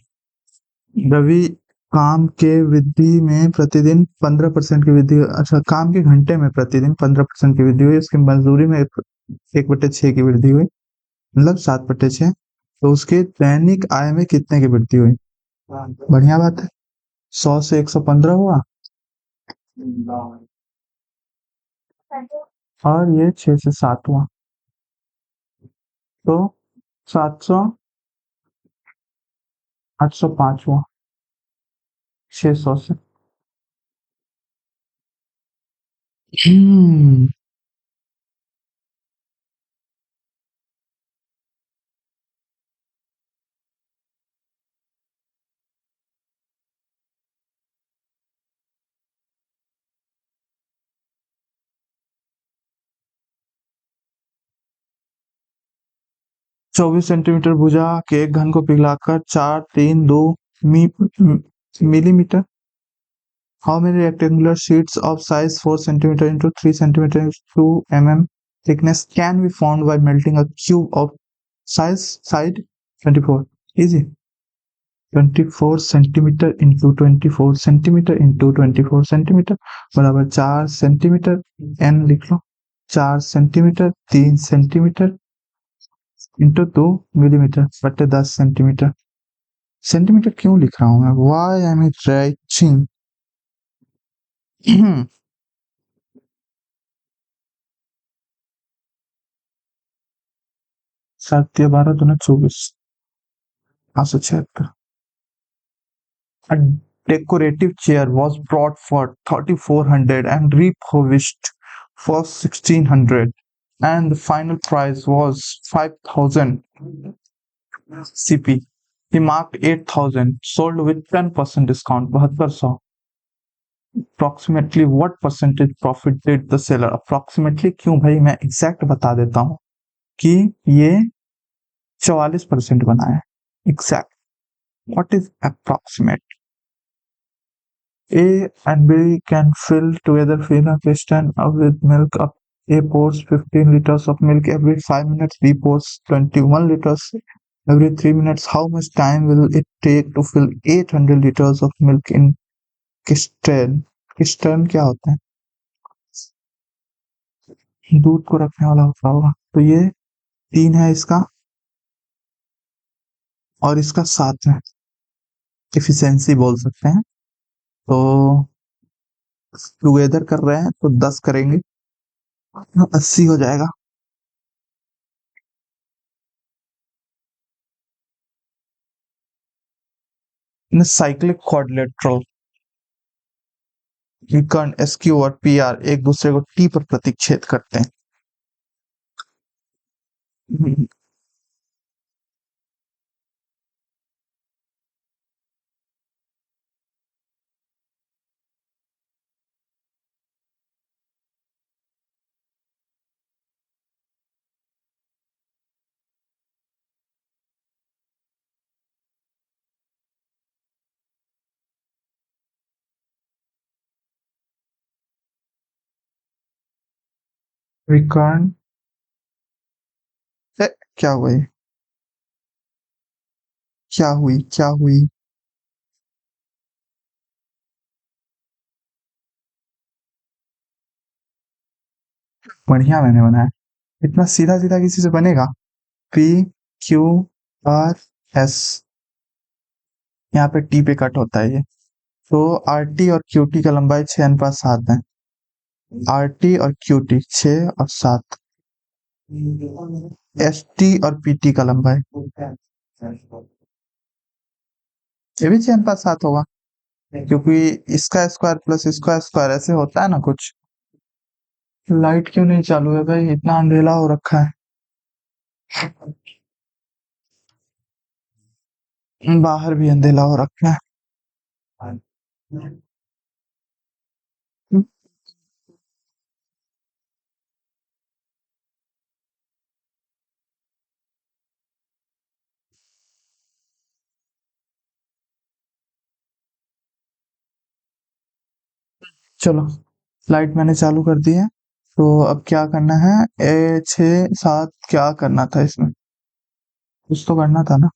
रवि, काम के वृद्धि में प्रतिदिन 15% की वृद्धि, अच्छा काम के घंटे में प्रतिदिन 15% की वृद्धि हुई, उसकी मजदूरी में 1/6 की वृद्धि हुई, मतलब 7/6, तो उसके दैनिक आय में कितने की वृद्धि हुई? बढ़िया बात है, 100 से 115 हुआ, और ये 6 से 7 हुआ, तो 700, 805 हुआ, 600 से। 24 सेंटीमीटर भुजा के एक घन को पिघलाकर 4, 3, 2 millimetre, how many rectangular sheets of size 4 centimeter into 3 centimeter into 2 mm thickness can be formed by melting a cube of size side 24? Easy. 24 centimetre into 24 centimetre into 24 centimetre बराबर 4 सेंटीमीटर, एन लिख लो, 4 सेंटीमीटर, 3 सेंटीमीटर इंटू 2 मिलीमीटर बटे 10 सेंटीमीटर। सेंटीमीटर क्यों लिख रहा हूँ मैं, वाई एम आई राइटिंग? सात या 12 दूना 24, also check. A decorative chair was brought for 3,400 and refurbished for 1,600, and the final price was 5,000 CP. He marked 8,000, sold with 10% discount, 7200. Approximately what percentage profit did the seller? Approximately क्यों भाई, मैं एग्जैक्ट बता देता हूँ कि ये 44% बना है। Exact, what is approximate? A and B can fill together fill a piston with milk up. A pours 15 liters of milk every 5 minutes. B pours 21 liters every 3 minutes. How much time will it take to fill 800 liters of milk in Kistern? Kistern क्या होता है? दूध को रखने वाला होता होगा। तो ये 3 है इसका, और इसका 7 है। एफिशिएंसी बोल सकते हैं। तो टुगेदर कर रहे हैं तो 10 करेंगे, 80 हो जाएगा। साइक्लिक क्वाड्रिलेटरल विकर्ण एसक्यू और पीआर एक दूसरे को टी पर प्रतिच्छेद करते हैं। विकर्ण क्या हुआ ये? क्या हुई? बढ़िया मैंने बनाया। इतना सीधा सीधा किसी से बनेगा? पी क्यू आर एस, यहाँ पे टी पे कट होता है ये। तो आर टी और क्यू टी का लंबाई 6:7 है। आर टी और क्यू टी 6 और 7। एस टी और पी टी का लंबाई ये भी 6:7 होगा, क्योंकि इसका स्क्वायर प्लस इसका स्क्वायर ऐसे होता है ना कुछ। लाइट क्यों नहीं चालू है भाई? इतना अंधेरा हो रखा है। बाहर भी अंधेरा हो रखा है। चलो, लाइट मैंने चालू कर दी है। तो अब क्या करना है? 6 7 क्या करना था इसमें? कुछ तो करना था ना।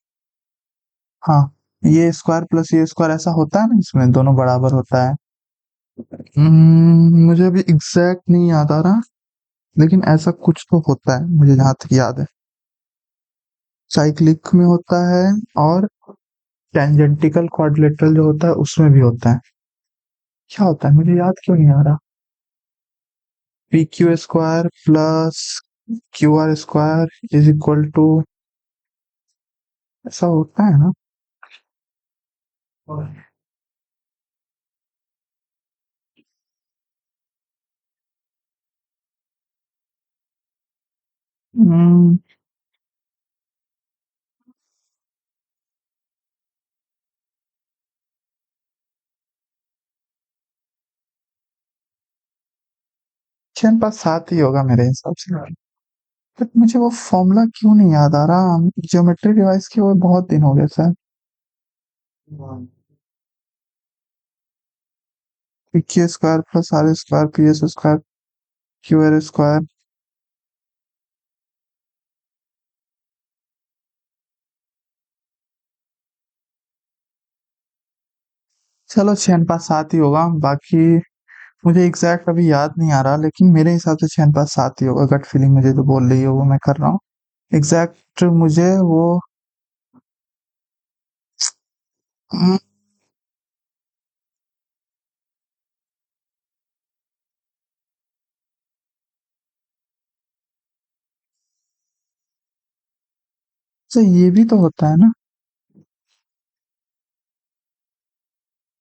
हाँ, ये स्क्वायर प्लस ये स्क्वायर ऐसा होता है ना, इसमें दोनों बराबर होता है। मुझे अभी एग्जैक्ट नहीं याद आ रहा, लेकिन ऐसा कुछ तो होता है मुझे जहां तक याद है। साइक्लिक में होता है, और टेंजेंटिकल क्वाड्रिलेटरल जो होता है उसमें भी होता है। क्या होता है मुझे याद क्यों नहीं आ रहा? P Q square plus Q R square is equal to, ऐसा होता है ना? हम्म, 6:7 ही होगा मेरे हिसाब से। बट मुझे वो फॉर्मूला क्यों नहीं याद आ रहा? ज्योमेट्री रिवाइज किए हुए बहुत दिन हो गए sir. P Q square plus R square P S square Q R square. चलो 6:7 ही होगा, बाकी मुझे एग्जैक्ट अभी याद नहीं आ रहा, लेकिन मेरे हिसाब से 6:7 ही होगा। गट फीलिंग मुझे जो बोल रही है वो मैं कर रहा हूँ। एग्जैक्ट मुझे वो हम्म, तो ये भी तो होता है ना।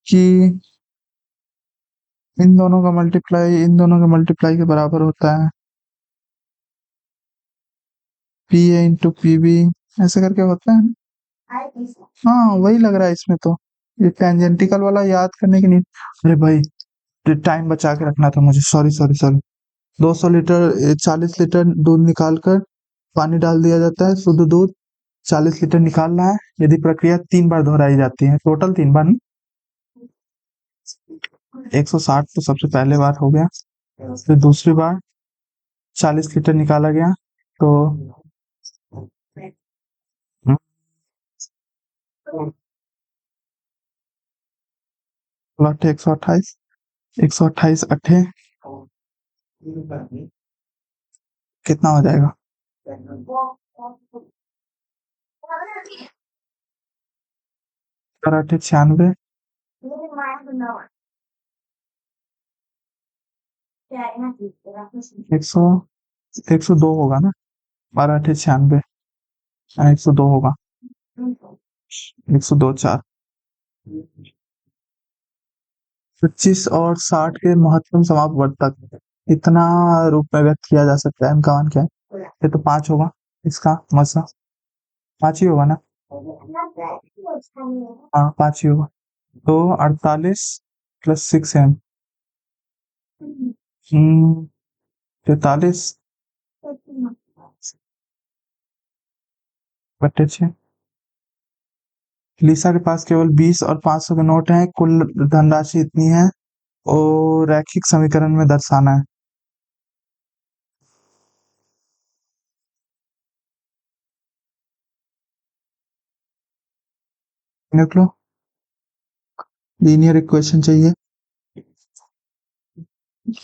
कि इन दोनों का मल्टीप्लाई इन दोनों के मल्टीप्लाई के बराबर होता है, P A into P B, ऐसे करके होता है। हाँ वही लग रहा है इसमें तो। ये टेंजेंटिकल वाला याद करने की नहीं। अरे भाई टाइम बचा के रखना था मुझे, sorry sorry sorry. 200 litre 40 litre दूध निकाल कर पानी डाल दिया जाता है, शुद्ध दूध 40 लीटर निकालना है। यदि प्रक्रिया 3 बार दोहराई जाती है, टोटल 3 बार नहीं, 160 तो सबसे पहले बार हो गया, फिर दूसरी बार 40 लीटर निकाला गया तो 128 128 अट्ठे कितना हो जाएगा? 96 100 102 होगा ना? 96 102 होगा, 102 4 25 और 60 के महत्तम समाप्त वर्तक इतना रूप में व्यक्त किया जा सकता है। इनका मान क्या है? ये तो 5 होगा, इसका मतलब 5 ही होगा ना? हाँ 5 ही होगा। तो 48 प्लस 6 एम 43 बट्टे 6। लिसा के पास केवल 20 और 500 के नोट हैं, कुल धनराशि इतनी है और रैखिक समीकरण में दर्शाना है। लिख लो, लीनियर इक्वेशन चाहिए।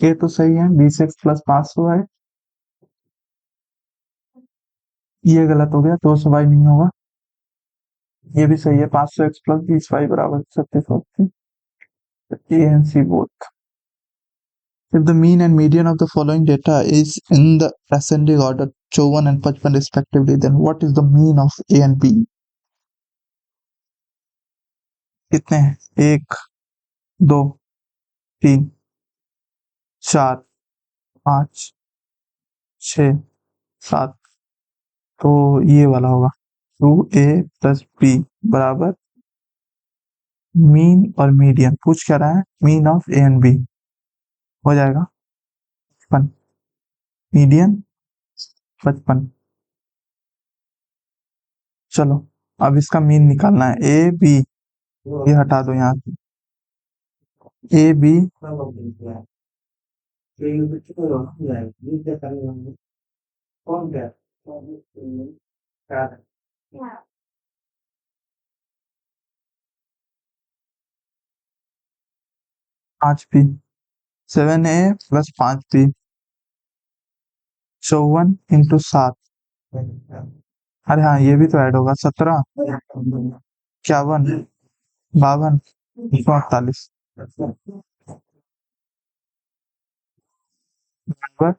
ये तो सही है, 20x प्लस 500 है, ये गलत हो गया, 200y नहीं होगा। ये भी सही है, 500x प्लस 20y बराबर 3680। A and C both. If the mean and median of the following data is in the ascending order 54 and 55 respectively, then what is the mean of A and B? कितने हैं? 1 2 3 4 5 6 7, तो ये वाला होगा 2A प्लस बी बराबर मीन और मीडियन। पूछ क्या रहा है? Mean of A and B हो जाएगा 55, मीडियन 55। चलो अब इसका मीन निकालना है, ए बी, ये हटा दो यहाँ से, A B 5 B, 7A plus 5 B, 54 into 7। अरे हाँ ये भी तो ऐड होगा, 17 51 52 148 बराबर।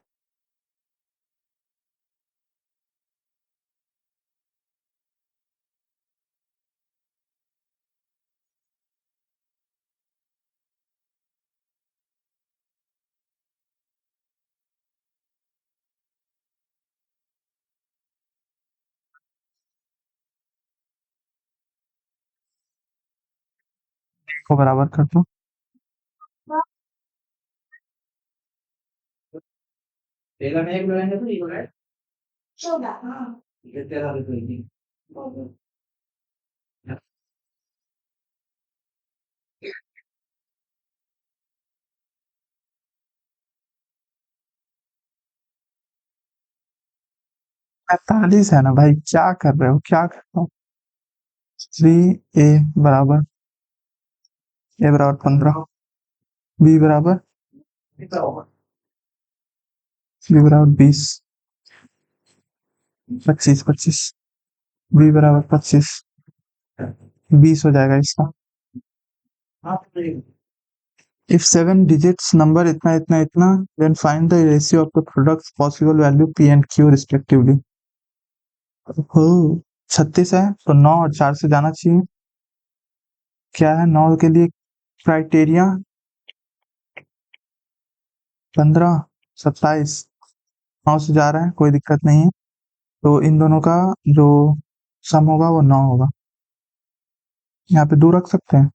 को बराबर कर दो, पैतालीस है ना भाई, क्या कर रहे हो, क्या कर रहे हो? 3A बराबर, ए बराबर 15, बी बराबर 20 25 25, बी बराबर 25 20 हो जाएगा इसका। इफ 7 डिजिट्स नंबर इतना इतना इतना, then find the ratio of the products possible value P and Q respectively. हो 36 है तो 9 और 4 से जाना चाहिए। क्या है 9 के लिए? क्राइटेरिया 15, 27, 9 से जा रहा है, कोई दिक्कत नहीं है। तो इन दोनों का जो सम होगा वो 9 होगा। यहाँ पे 2 रख सकते हैं,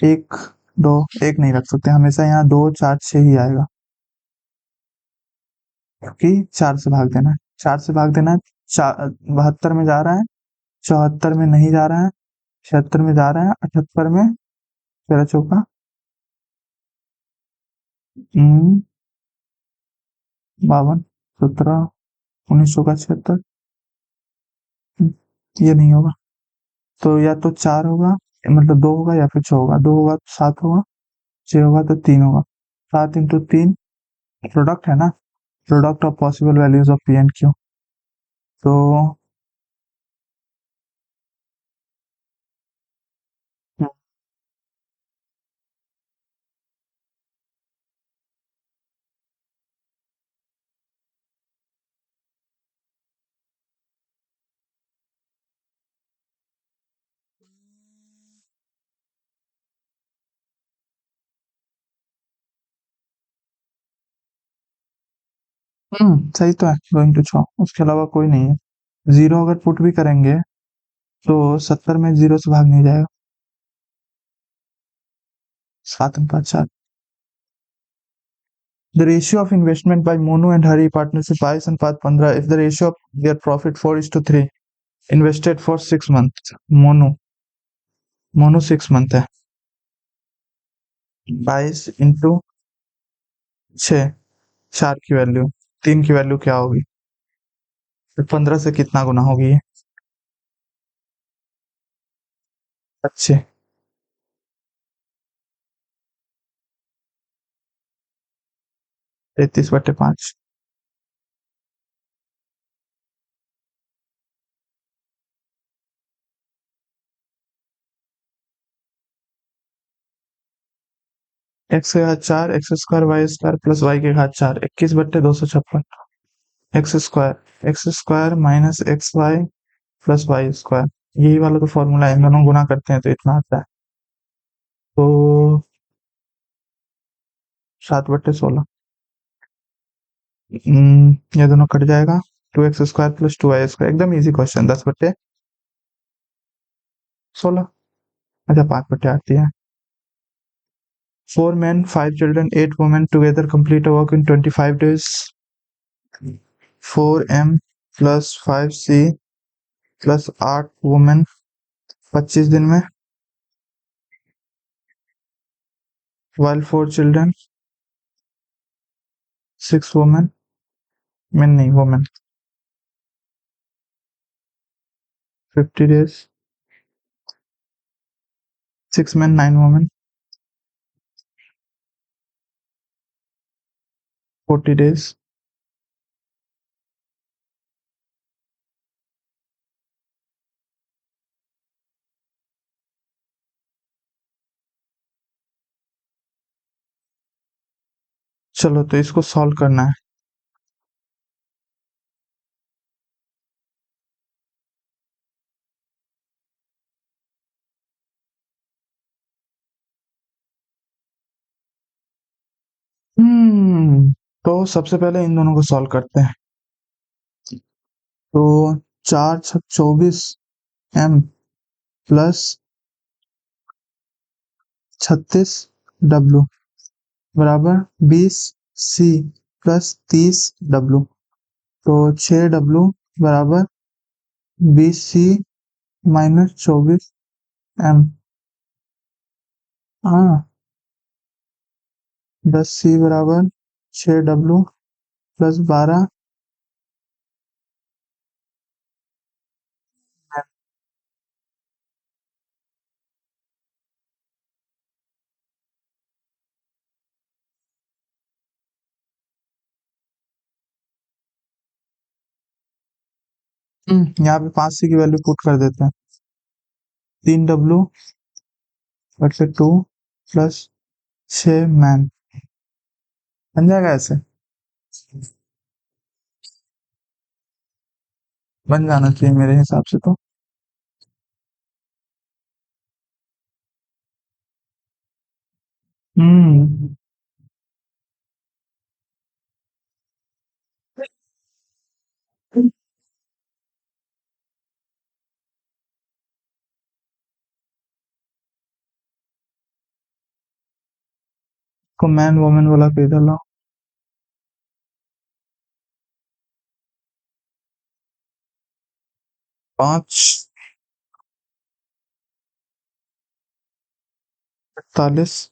1, 2, 1 नहीं रख सकते, हमेशा यहाँ 2, 4, 6 ही आएगा, क्योंकि 4 से भाग देना है। 4 से भाग देना है, 72 में जा रहा है, 74 में नहीं जा रहा है, 76 में जा रहा है, 78 में, तेरह चौका 52, 17, 19 चौका 76, ये नहीं होगा। तो या तो 4 होगा, मतलब 2 होगा, या फिर 6 होगा। 2 होगा तो 7 होगा, 6 होगा तो 3 होगा। 7 इंटू 3 प्रोडक्ट है ना, product of possible values of P and Q. तो सही तो है, 2 इंटू 6, उसके अलावा कोई नहीं है। 0 अगर पुट भी करेंगे तो 70 में 0 से भाग नहीं जाएगा। 7 अनुपात 4। The ratio of investment by Monu and Hari partnership 22 अनुपात 15 if the ratio of their profit 4:3 invested for 6 months। Monu 6 month है, 22 इंटू 6, 4 की वैल्यू, 3 की वैल्यू क्या होगी, फिर 15 से कितना गुना होगी ये, अच्छे 33/5। एक्स के घात 4, X square Y square plus Y के घात 4, 21/256। X square minus X Y plus Y square, यही वाला तो फॉर्मूला है, इन दोनों गुना करते हैं तो इतना आता है। तो 7/16, ये दोनों कट जाएगा, 2x² प्लस 2y², एकदम इजी क्वेश्चन, 10/16। अच्छा 5/8 दिया है। 4 men, 5 children, 8 women together complete a work in 25 days। 4m plus 5c plus 8 women 25 दिन में, while 4 children, 6 women, men नहीं women, 50 days, 6 men 9 women, 40 days। चलो तो इसको सॉल्व करना है। तो सबसे पहले इन दोनों को सॉल्व करते हैं। तो 4 छक 24 m प्लस 36 w बराबर 20 c प्लस 30 w। तो 6 w बराबर 20 c माइनस 24 m। हाँ, 10 c बराबर 6 w प्लस 12 यहाँ पे 5c की वैल्यू पुट कर देते हैं, 3w बटे 2 प्लस 6 मैन, बन जाएगा ऐसे, बन जाना चाहिए मेरे हिसाब से तो। हम्म। को मैन वोमेन वाला कह डाला। 5, 48।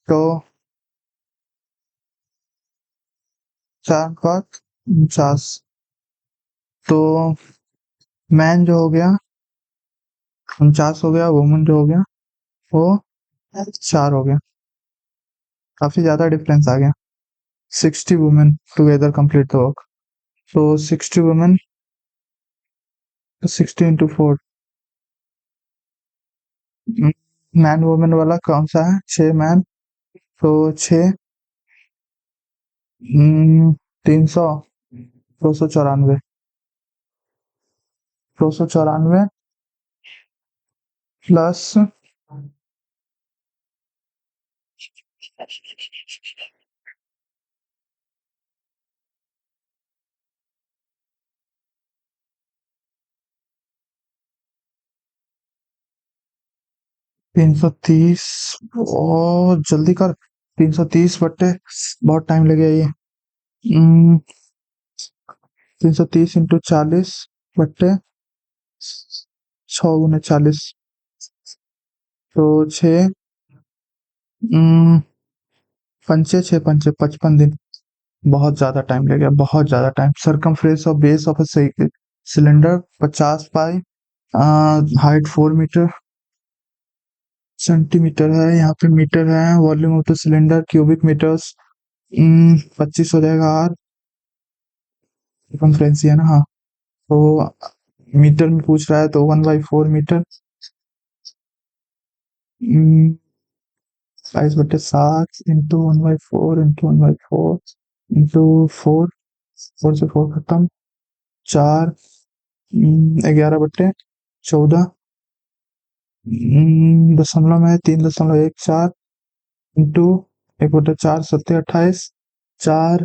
तो 4, 5, 49। तो मैन जो हो गया 49 हो गया, वुमन जो हो गया वो 4 हो गया। काफी ज्यादा डिफरेंस आ गया। 60 women together complete the work. तो 60 वुमेन, 60 इंटू 4। मैन वुमेन वाला कौन सा है? 6 मैन, तो 6, 300, 294, 294 प्लस 330। और जल्दी कर। 330 बट्टे, बहुत टाइम लगेगा ये। 330 इंटू 40 बट्टे 6 × 40, तो 6, पंचे 6 पंचे 55 दिन। बहुत ज्यादा टाइम लगेगा, बहुत ज्यादा time. Circumference of base of a cylinder 50 pi, height 4 metre, centimetre है यहाँ पे, मीटर है। Volume of the cylinder cubic metres, 25 हो जाएगा। आर सरकमफ्रेंस ही है ना, हाँ। तो मीटर में पूछ रहा है तो 1/4 मीटर, 22/7 इंटू 1/4 इंटू 1/4 इंटू 4। 4 से 4 खत्म। 4, 11/14, दशमलव में 3.14 इंटू 1/4, 7, 28। 4,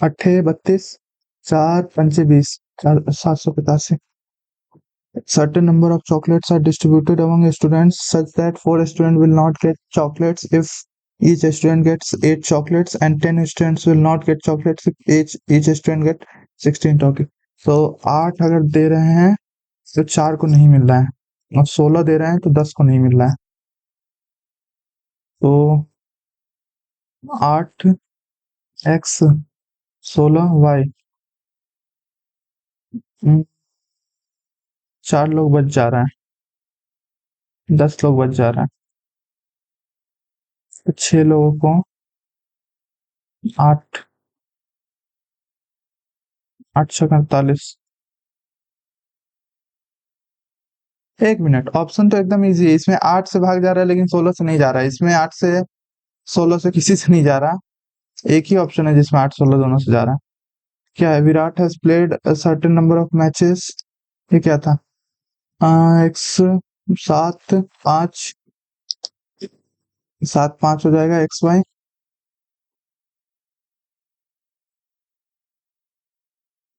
अट्ठे 32, 4 पंचे 20, 785। Certain number of chocolates are distributed among students such that 4 students will not get chocolates if each student gets 8 chocolates, and 10 students will not get chocolates if each student get 16 chocolates. तो 8 अगर दे रहे हैं तो 4 को नहीं मिल रहा है, और 16 दे रहे हैं तो 10 को नहीं मिल रहा है। तो 8x 16y, 4 लोग बच जा रहे हैं, 10 लोग बच जा रहे हैं। तो 6 लोगों को 8, 8×48। 1 मिनट, ऑप्शन तो एकदम इजी है। इसमें 8 से भाग जा रहा है लेकिन 16 से नहीं जा रहा है। इसमें 8 से 16 से किसी से नहीं जा रहा। एक ही ऑप्शन है जिसमें 8 16 दोनों से जा रहा है। क्या है? Virat has played a certain number of matches. ये क्या था? एक्स 7, 5, 7 5 हो जाएगा। एक्स वाई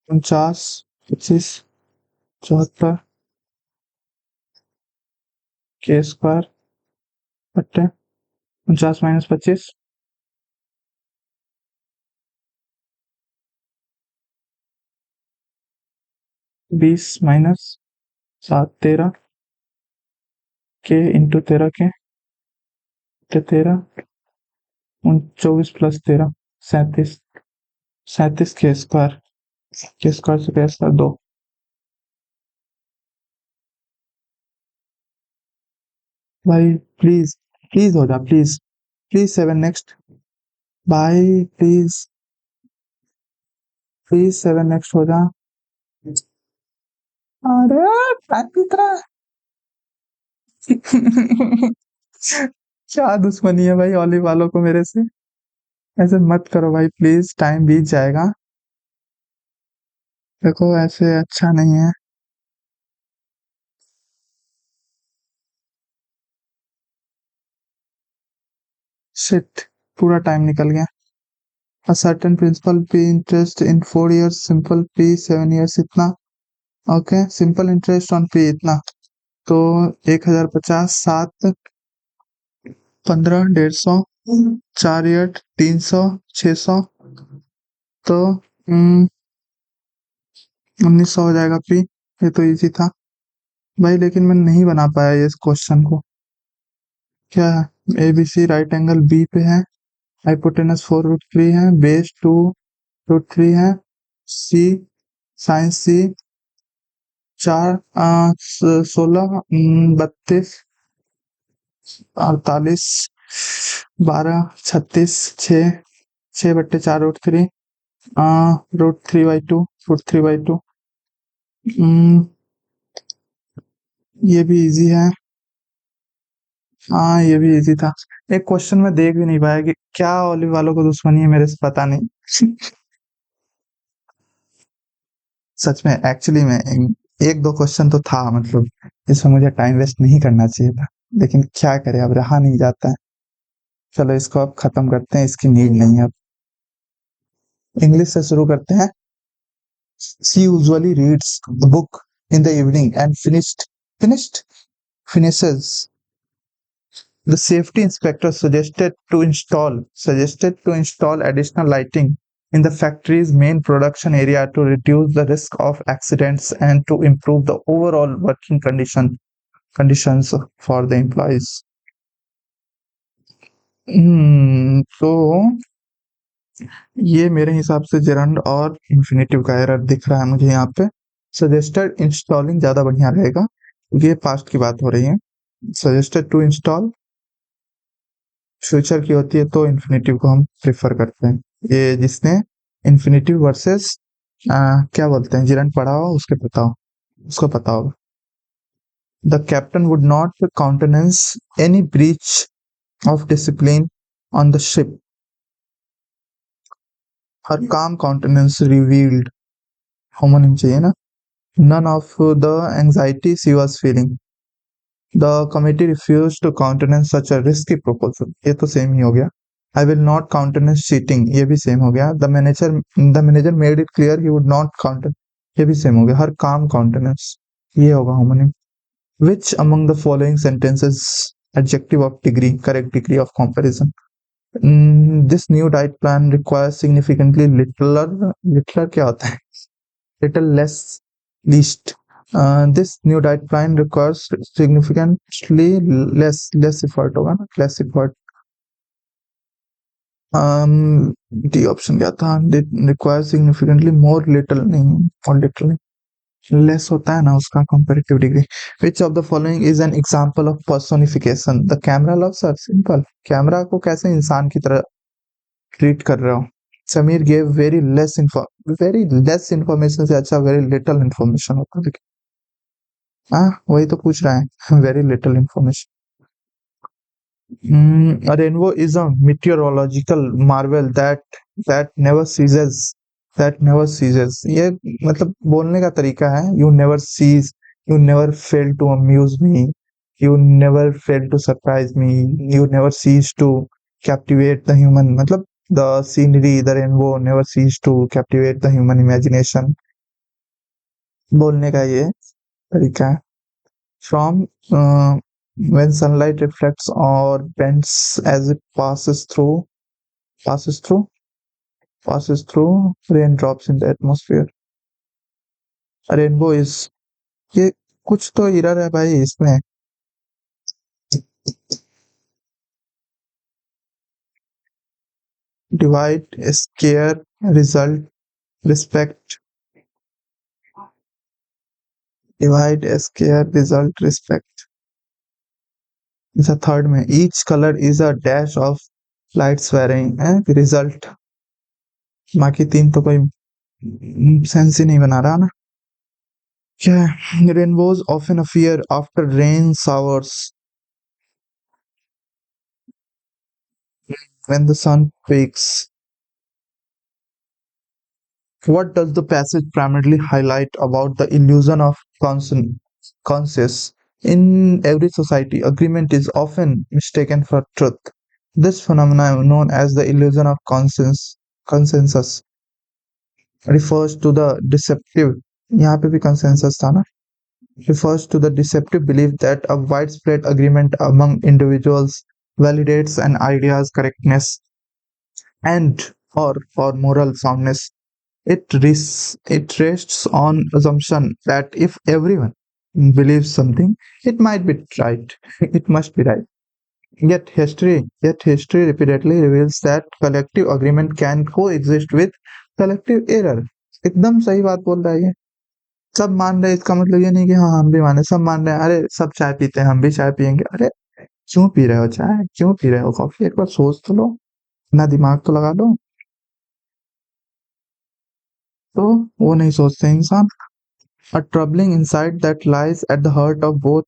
49, 25, 74 के स्क्वायर बट्टे 49 - 25, 20 - 7 13 के इंटू 13 के 13, 24 प्लस 13, 37, 37 के स्क्वायर से क्या स्क्वायर 2। भाई प्लीज, प्लीज हो जा, प्लीज, प्लीज 7 नेक्स्ट। भाई प्लीज, प्लीज 7 नेक्स्ट हो जा। अरे टाइम बीत रहा है। क्या दुश्मनी है भाई ओली वालों को मेरे से। ऐसे मत करो भाई प्लीज, टाइम बीत जाएगा। देखो ऐसे अच्छा नहीं है। शिट, पूरा टाइम निकल गया। A certain principal pay interest in 4 years, simple P 7 years इतना। Okay, simple interest on P इतना। तो 1050, 7, 15, 150, 4 ईयर, 300, 600, तो 1900 हो जाएगा P। ये तो इजी था भाई, लेकिन मैं नहीं बना पाया ये इस क्वेश्चन को। क्या है? ABC राइट एंगल बी पे है, हाइपोटेनस 4√3 है, बेस 2√3 है, सी साइन सी 4, 16, 32, 48, 12, 36, 6, 6/4√3, √3/2, √3/2। ये भी इजी है। हाँ ये भी इजी था। एक क्वेश्चन में देख भी नहीं पाया कि क्या ओलिव वालों को दुश्मनी है मेरे से, पता नहीं। सच में एक्चुअली में एक दो क्वेश्चन तो था मतलब, इसमें मुझे टाइम वेस्ट नहीं करना चाहिए था, लेकिन क्या करें, अब रहा नहीं जाता है। चलो इसको अब खत्म करते हैं, इसकी नीड नहीं है अब। इंग्लिश से शुरू करते हैं। She usually reads the book in the evening and finishes. The safety inspector suggested to install additional lighting in the factory's main production area to reduce the risk of accidents and to improve the overall working conditions for the employees. तो ये मेरे हिसाब से जेरंड और इन्फिनेटिव का एरर दिख रहा है मुझे यहाँ पे। सजेस्टेड इंस्टॉलिंग ज्यादा बढ़िया रहेगा क्योंकि ये पास्ट की बात हो रही है। सजेस्टेड टू इंस्टॉल फ्यूचर की होती है, तो इन्फिनेटिव को हम प्रेफर करते हैं। ये जिसने इन्फिनेटिव वर्सेस क्या बोलते हैं जिरंड पढ़ा हो उसके बताओ, उसको पता होगा। The captain would not countenance any breach of discipline on the ship, her calm countenance revealed, homonym चाहिए ना। None of the anxiety she was feeling. The committee refused to countenance such a risky proposal. ये तो सेम ही हो गया। I will not countenance cheating. ये भी सेम हो गया। The manager made it clear he would not countenance. ये भी सेम हो गया। हर काम countenance ये होगा homonym. Which among the following sentences adjective of degree, correct degree of comparison? This new diet plan requires significantly littler क्या होता है? Little less, least. This new diet plan requires significantly less effort होगा ना, less effort. डी ऑप्शन क्या था? रिक्वायर सिग्निफिकेंटली मोर, लिटिल नहीं, और लिटिल लेस होता है ना उसका comparative degree. Which of the following is an example of personification? The camera loves her. Simple, camera को कैसे इंसान की तरह ट्रीट कर रहे हो। Sameer gave very less information से अच्छा वेरी लिटिल इन्फॉर्मेशन होता है। हाँ वही तो पूछ रहा है, very little information. A rainbow is a meteorological marvel that never ceases, that never ceases. ये मतलब बोलने का तरीका है। You never cease, you never fail to amuse me, you never fail to surprise me, you never cease to captivate the human, मतलब the scenery, the rainbow never cease to captivate the human imagination। बोलने का ये तरीका है। From when sunlight reflects or bends as it passes through passes through raindrops in the atmosphere। Rainbow is, ये कुछ तो एरर है भाई इसमें। divide, scare, result, respect. Divide, scare, result, respect. The third में each color is a dash of light swearing result. बाकी तीन तो कोई सेंस ही नहीं बना रहा ना. क्या है? Rainbows often appear after rain showers when the sun peaks. What does the passage primarily highlight about the illusion of conscience? In every society, agreement is often mistaken for truth. This phenomenon, known as the illusion of consensus, refers to the deceptive. यहाँ पे भी consensus था ना? Refers to the deceptive belief that a widespread agreement among individuals validates an idea's correctness and or moral soundness. It rests on assumption that if everyone believes something, it might be right. It must be right. Yet history repeatedly reveals that collective agreement can coexist with collective error. एकदम सही बात बोल रहा है ये. सब मान रहे हैं, इसका मतलब ये नहीं कि हाँ हम भी माने. सब मान रहे हैं, अरे सब चाय पीते हैं, हम भी चाय पियेंगे. अरे क्यों पी रहे हो चाय, क्यों पी रहे हो कॉफी, एक बार सोच तो लो, ना दिमाग तो लगा लो. तो वो नहीं सोचते इंसान. A troubling insight that lies at the heart of both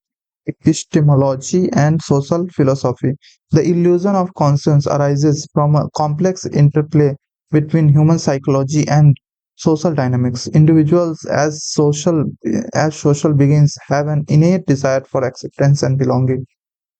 epistemology and social philosophy. The illusion of conscience arises from a complex interplay between human psychology and social dynamics. Individuals as social beings have an innate desire for acceptance and belonging.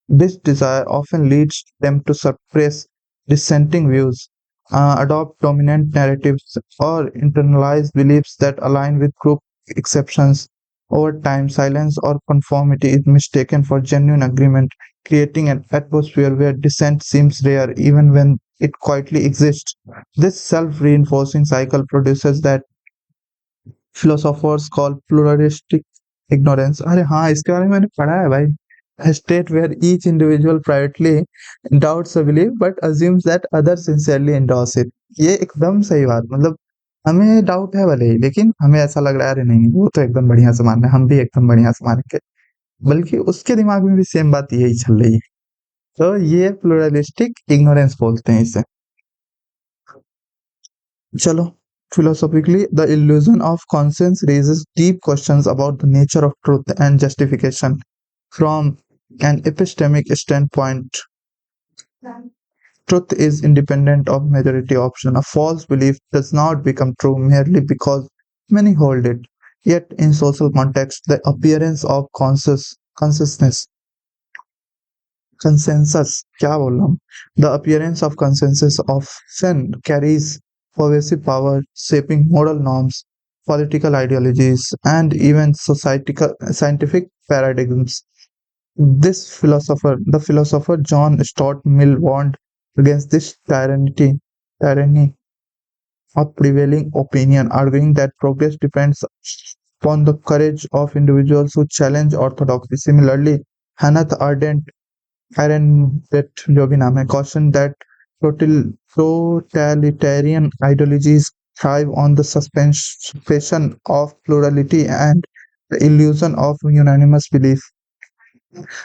This desire often leads them to suppress dissenting views, adopt dominant narratives, or internalize beliefs that align with group exceptions. Over time, silence or conformity is mistaken for genuine agreement, creating an atmosphere where dissent seems rare even when it quietly exists. This self reinforcing cycle produces that philosophers call pluralistic ignorance. अरे हाँ, इसके बारे में मैंने पढ़ा है भाई. A state where each individual privately doubts a belief but assumes that others sincerely endorse it. ये एकदम सही बात. मतलब हमें डाउट है भले ही, लेकिन हमें ऐसा लग रहा है अरे नहीं वो तो एकदम बढ़िया से मान रहे हैं, हम भी एकदम बढ़िया से मानेंगे. बल्कि उसके दिमाग में भी सेम बात यही चल रही है. तो ये प्लुरलिस्टिक इग्नोरेंस बोलते हैं इसे. चलो, philosophically, the illusion of conscience raises deep questions about the nature of truth and justification. From an epistemic standpoint, truth is independent of majority option. A false belief does not become true merely because many hold it. Yet, in social context, the appearance of consciousness consensus, क्या बोल रहा हूँ? The appearance of consensus often carries pervasive power, shaping moral norms, political ideologies, and even scientific paradigms. The philosopher John Stuart Mill warned against this tyranny of prevailing opinion, arguing that progress depends upon the courage of individuals who challenge orthodoxy. Similarly, Hannah Arendt जो भी नाम है cautioned that totalitarian ideologies thrive on the suspension of plurality and the illusion of unanimous belief.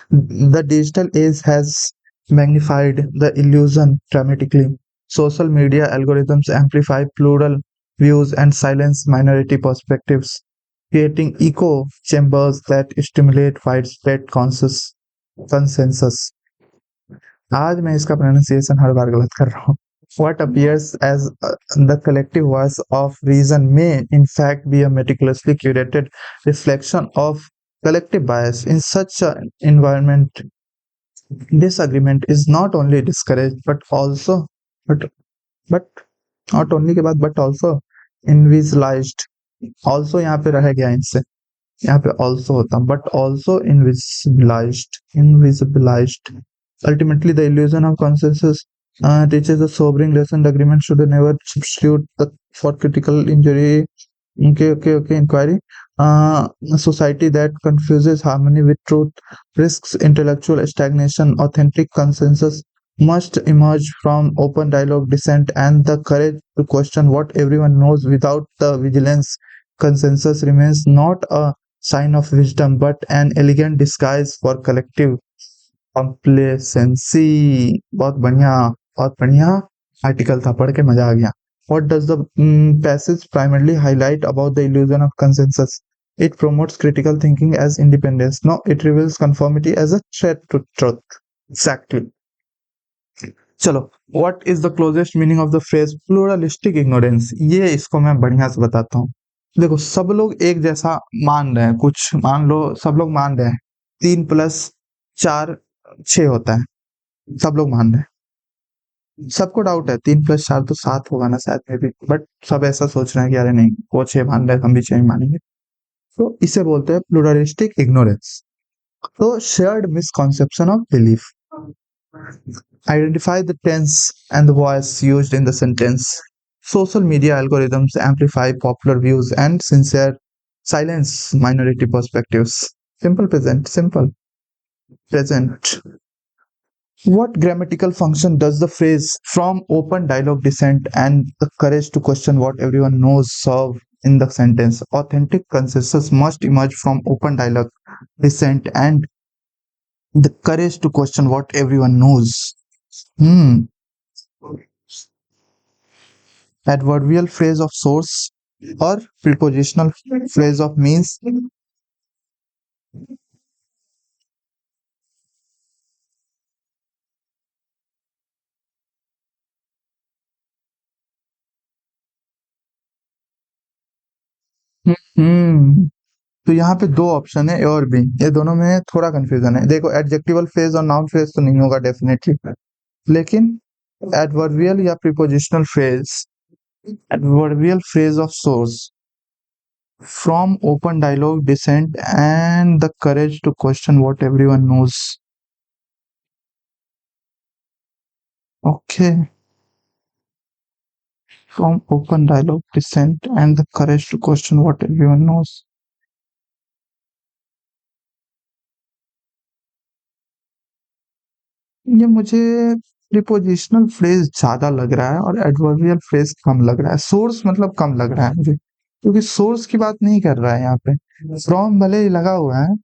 The digital age has magnified the illusion dramatically. Social media algorithms amplify plural views and silence minority perspectives, creating echo chambers that stimulate widespread consensus. आज मैं इसका प्रोनाउंसिएशन हर बार गलत कर रहा हूँ. What appears as the collective voice of reason may, in fact, be a meticulously curated reflection of collective bias. In such an environment, disagreement is not only discouraged but but not only के बाद but also invisibilized. Also यहाँ पे रह गया इनसे, यहाँ पे also होता but also invisibilized. Ultimately, the illusion of consensus teaches a sobering lesson. The agreement should never substitute for critical inquiry. A society that confuses harmony with truth risks intellectual stagnation. Authentic consensus must emerge from open dialogue, dissent, and the courage to question what everyone knows. Without the vigilance, consensus remains not a sign of wisdom but an elegant disguise for collective complacency. बहुत बढ़िया आर्टिकल था, पढ़ के मजा आ गया. What does the passage primarily highlight about the illusion of consensus? It promotes critical thinking as independence. No, it reveals conformity as a threat to truth. Exactly. चलो, what is the closest meaning of the phrase pluralistic ignorance? ये इसको मैं बढ़िया से बताता हूँ. देखो, सब लोग एक जैसा मान रहे हैं, कुछ मान लो सब लोग मान रहे हैं 3+4 6 होता है, सब लोग मान रहे हैं, सबको डाउट है 3+4 तो 7 होगा ना शायद में भी, बट सब ऐसा सोच रहे हैं कि अरे नहीं, वो 6 मान रहे हैं, हम भी 6 मानेंगे. तो इसे बोलते हैं प्लूरलिस्टिक इग्नोरेंस. तो shared misconception of belief. Identify the tense and the voice used in the sentence. Social media algorithms amplify popular views and sincere silence minority perspectives. Simple present, simple present. What grammatical function does the phrase from open dialogue dissent and the courage to question what everyone knows serve in the sentence? Authentic consensus must emerge from open dialogue, dissent, and the courage to question what everyone knows. Hmm. Adverbial phrase of source or prepositional phrase of means. हम्म. तो यहाँ पे दो ऑप्शन है, ए और बी, ये दोनों में थोड़ा कंफ्यूजन है. देखो, एडजेक्टिवल फ्रेज और नाउन फ्रेज तो नहीं होगा डेफिनेटली, लेकिन एडवर्बियल या prepositional phrase, adverbial phrase of source from open dialogue, dissent, and the courage to question what everyone knows. Okay. From open dialogue, dissent, and the courage to question what everyone knows. ये मुझे प्रीपोजिशनल फ्रेज ज्यादा लग रहा है और एडवर्बियल फ्रेज कम लग रहा है. सोर्स मतलब कम लग रहा है मुझे, क्योंकि सोर्स की बात नहीं कर रहा है यहाँ पे. फ्रॉम भले ही लगा हुआ है,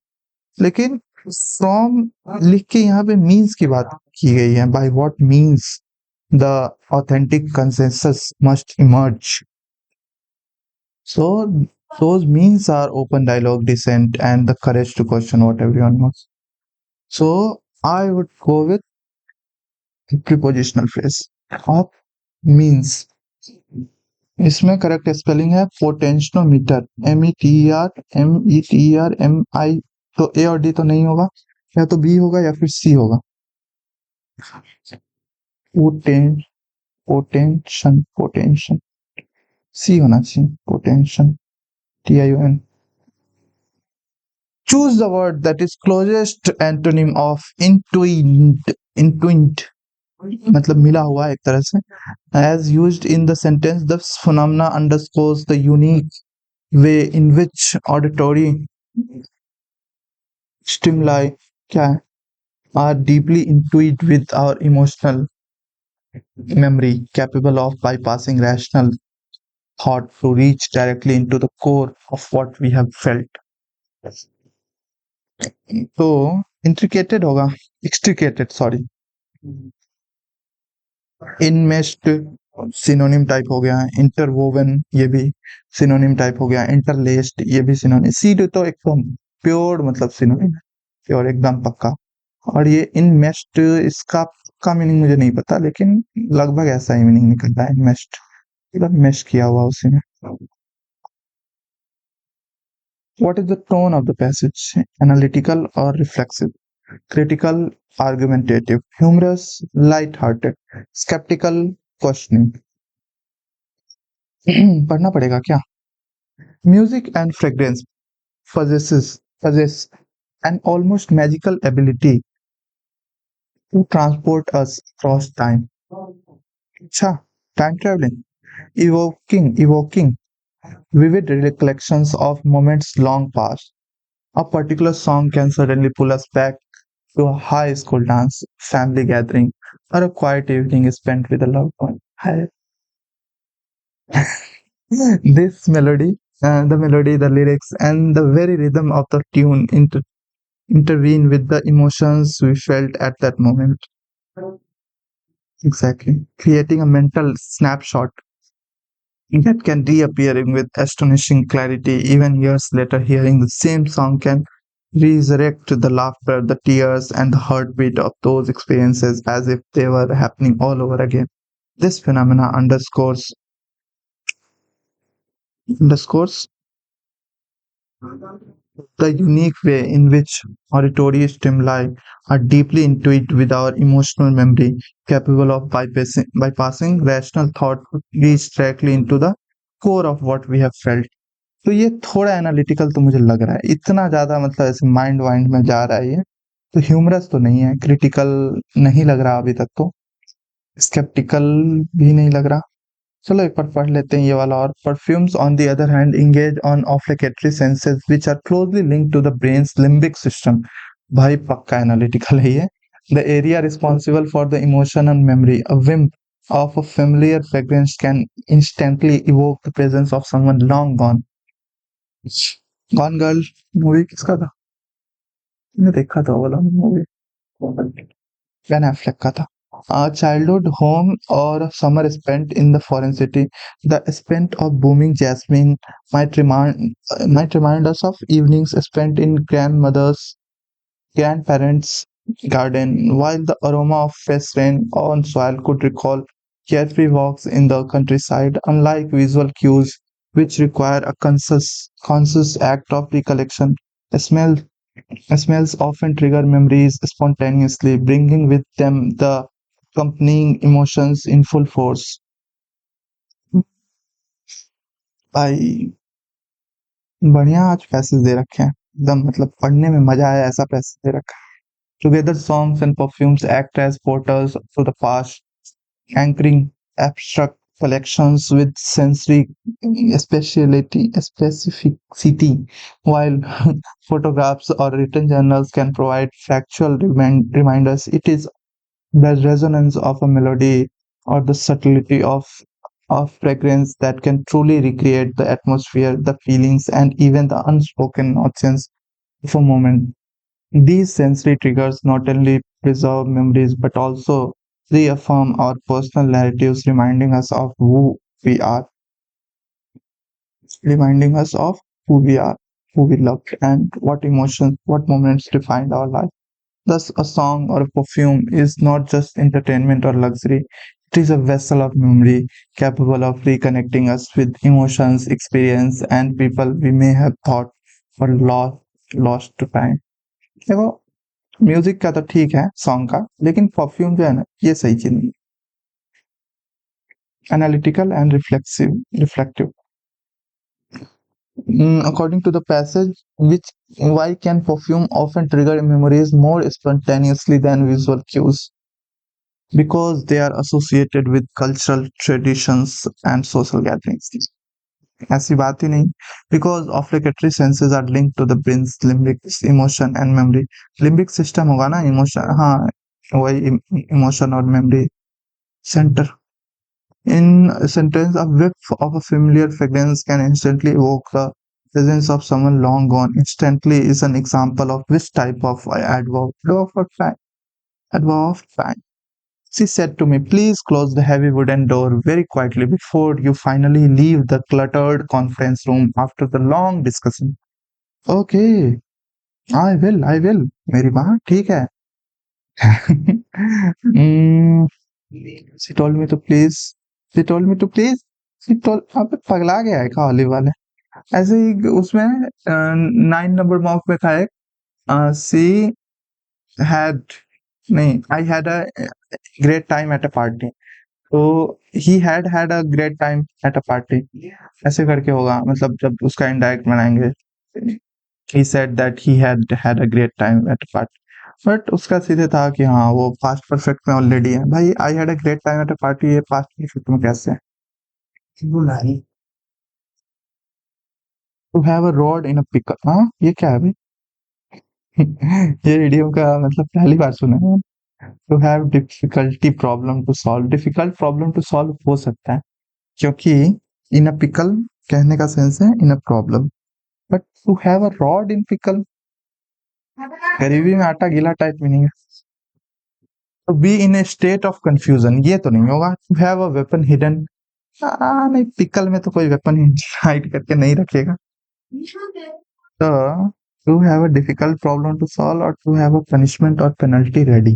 लेकिन फ्रॉम लिख के यहाँ पे मीन्स की बात की गई है. By what means the authentic consensus must emerge. So those means are open dialogue, dissent, and the courage to question what everyone knows. So I would go with prepositional phrase of means. इसमें करेक्ट स्पेलिंग है पोटेंशियोमीटर, METER तो ए और डी तो नहीं होगा, या तो बी होगा या फिर सी होगा. पोटें पोटेंशन पोटेंशन सी होना चाहिए. Potential, TION. Choose the word that is closest antonym of intuit. Intuit मतलब मिला हुआ एक तरह से. As used in the sentence, the phenomena underscores the unique way in which auditory stimuli क्या है, are deeply intuit with our emotional memory, capable of bypassing rational thought to reach directly into the core of what we have felt. तो इंट्रिकेटेड होगा, एक्सट्रिकेटेड सॉरी. इनमेस्ड सिनोनिम टाइप हो गया. इंटरवोवन ये भी सिनोनिम टाइप हो गया. इंटरलेस्ड ये भी सिनोनिम. सीड तो एकदम प्योर मतलब सिनोनिम है, प्योर एकदम पक्का. और ये इनमेस्ड, इसका पक्का मीनिंग मुझे नहीं पता, लेकिन लगभग ऐसा ही मीनिंग निकल रहा है. इनमेस्ड मतलब मेश किया हुआ उसी में. What is the tone of the passage? Analytical or reflexive? Critical, argumentative, humorous, light-hearted, skeptical, questioning. पढ़ना पड़ेगा क्या? Music and fragrance possess an almost magical ability to transport us across time. अच्छा, time traveling, evoking vivid recollections of moments long past. A particular song can suddenly pull us back to a high school dance, family gathering, or a quiet evening spent with a loved one. This melody, the melody, the lyrics, and the very rhythm of the tune intervene with the emotions we felt at that moment. Exactly. Creating a mental snapshot that can reappear with astonishing clarity. Even years later, hearing the same song can resurrect the laughter, the tears, and the heartbeat of those experiences as if they were happening all over again. This phenomena underscores the unique way in which auditory stimuli are deeply intuited with our emotional memory, capable of bypassing rational thought to reach directly into the core of what we have felt. तो ये थोड़ा एनालिटिकल तो मुझे लग रहा है, इतना ज़्यादा मतलब ऐसे माइंड वाइंड में जा रहा है ये, तो ह्यूमरस तो नहीं है, क्रिटिकल नहीं लग रहा अभी तक तो, स्केप्टिकल भी नहीं लग रहा। चलो एक बार पढ़ लेते हैं ये वाला और perfumes on the other hand engage on olfactory senses which are closely linked to the brain's limbic system। भाई पक्का एनालिटिकल है ये। The area responsible for the emotion and memory, a whim of a familiar fragrance can instantly evoke the presence of someone long gone। Gone girl movie किसका था? मैंने देखा था वो वाला मूवी, बेन एफ्लेक का था। Childhood home or summer spent in the foreign city, the scent of booming jasmine might remind us of evenings spent in grandparents' garden, while the aroma of fresh rain on soil could recall carefree walks in the countryside. Unlike visual cues, which require a conscious act of recollection, smell smells often trigger memories spontaneously, bringing with them the accompanying emotions in full force। भाई बढ़िया आज पैसेज दे रखे हैं, एकदम मतलब पढ़ने में मजा आया ऐसा पैसेज दे रखा है। Together, songs and perfumes act as portals to the past, anchoring abstract collections with sensory specificity, while photographs or written journals can provide factual reminders. It is the resonance of a melody or the subtlety of fragrance that can truly recreate the atmosphere, the feelings, and even the unspoken nonsense of a moment. These sensory triggers not only preserve memories but also reaffirm our personal narratives, we are, reminding us of who we are, who we love, and what emotions, what moments defined our life. Thus, a song or a perfume is not just entertainment or luxury, it is a vessel of memory capable of reconnecting us with emotions, experience, and people we may have thought were lost to time। देखो, म्यूजिक का तो ठीक है सॉन्ग का, लेकिन परफ्यूम जो है ना ये सही चीज नहीं। Analytical and reflective. According to the passage, which why can perfume often trigger memories more spontaneously than visual cues? Because they are associated with cultural traditions and social gatherings। ऐसी बात ही नहीं। Because olfactory senses are linked to the brain's limbic emotion and memory। Limbic system होगा ना, इमोशन, हाँ वही इमोशन और memory centre. In a sentence, a whiff of a familiar fragrance can instantly evoke the presence of someone long gone. Instantly is an example of which type of adverb. Adverb of time. She said to me, please close the heavy wooden door very quietly before you finally leave the cluttered conference room after the long discussion। Okay, I will। मेरी माँ ठीक है। Hmm, she told me to please, she told me to please, she told, अबे पगला गया है क्या ऑलिव वाले। ऐसे ही उसमें 9 नंबर मॉक में था एक, सी हैड, नहीं, I had a great time at a party, तो he had a great time at a party, ऐसे करके होगा, मतलब जब उसका इनडायरेक्ट बनाएंगे, he said that he had a great time at a party. But उसका सीधे था कि हाँ वो पास्ट परफेक्ट में ऑलरेडी है। भाई I had a great time at a party, ये पास्ट परफेक्ट में कैसे है? To have a rod in a pickup, हाँ ये क्या है भाई? ये इडियम का मतलब पहली बार सुना है। To have difficulty problem to solve, difficult problem to solve हो सकता है क्योंकि इन अ पिकल कहने का सेंस है in a problem, but to have a rod in pickle गरीबी में आटा गीला टाइप मीनिंग है। तो be in a state of confusion ये तो नहीं होगा। To have a weapon hidden, नहीं पिकल में तो कोई वेपन हाइड करके नहीं रखेगा। तो to have a difficult problem to solve और टू हैव अ पनिशमेंट और penalty ready.